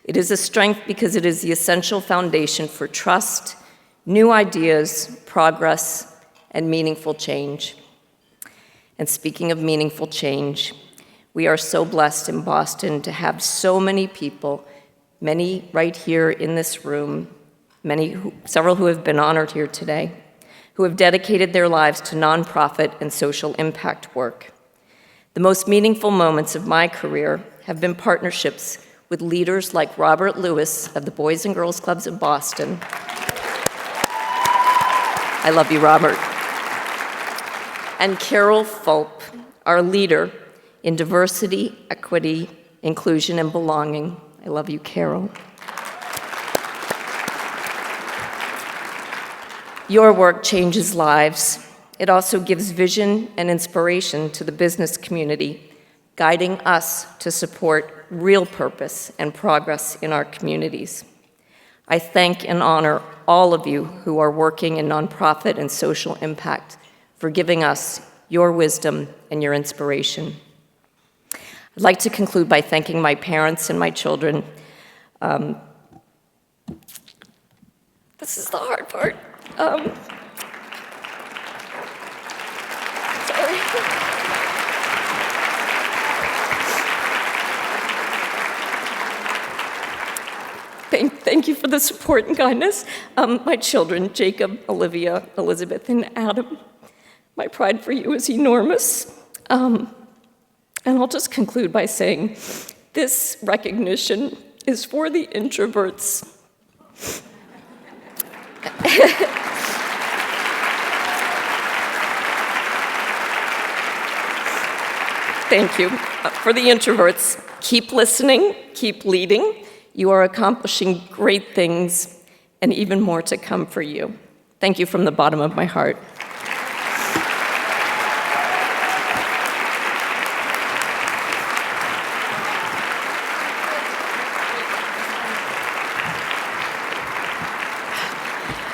It is a strength because it is the essential foundation for trust, new ideas, progress, and meaningful change. And speaking of meaningful change, we are so blessed in Boston to have so many people, many right here in this room, several who have been honored here today, who have dedicated their lives to nonprofit and social impact work. The most meaningful moments of my career have been partnerships with leaders like Robert Lewis of the Boys and Girls Clubs of Boston. I love you, Robert. and Carol Fulp, our leader in diversity, equity, inclusion, and belonging. I love you, Carol. Your work changes lives. It also gives vision and inspiration to the business community, guiding us to support real purpose and progress in our communities. I thank and honor all of you who are working in nonprofit and social impact for giving us your wisdom and your inspiration. I'd like to conclude by thanking my parents and my children. This is the hard part. Sorry. Thank you for the support and kindness. My children, Jacob, Olivia, Elizabeth, and Adam. My pride for you is enormous. And I'll just conclude by saying this recognition is for the introverts. Thank you. For the introverts, keep listening, keep leading. You are accomplishing great things, and even more to come for you. Thank you from the bottom of my heart.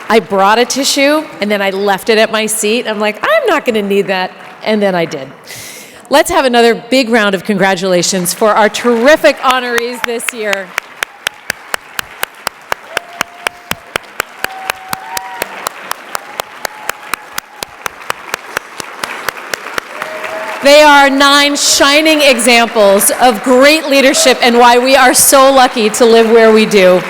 I brought a tissue, and then I left it at my seat. I'm like, I'm not going to need that, and then I did. Let's have another big round of congratulations for our terrific honorees this year. They are 9 shining examples of great leadership and why we are so lucky to live where we do.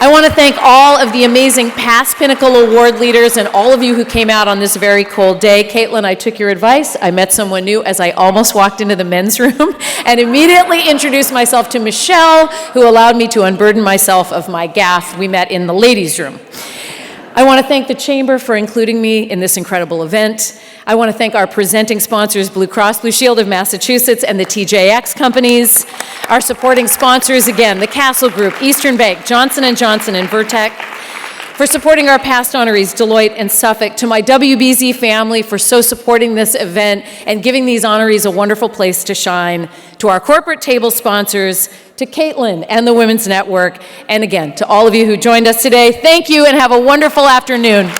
I want to thank all of the amazing past Pinnacle Award leaders and all of you who came out on this very cold day. Caitlin, I took your advice. I met someone new as I almost walked into the men's room and immediately introduced myself to Michelle, who allowed me to unburden myself of my gaffe. We met in the ladies' room. I want to thank the Chamber for including me in this incredible event. I want to thank our presenting sponsors, Blue Cross Blue Shield of Massachusetts and the TJX companies. Our supporting sponsors, again, the Castle Group, Eastern Bank, Johnson & Johnson, and Vertec. For supporting our past honorees, Deloitte and Suffolk. To my WBZ family for so supporting this event and giving these honorees a wonderful place to shine. To our corporate table sponsors, to Caitlin and the Women's Network, and again, to all of you who joined us today, thank you and have a wonderful afternoon.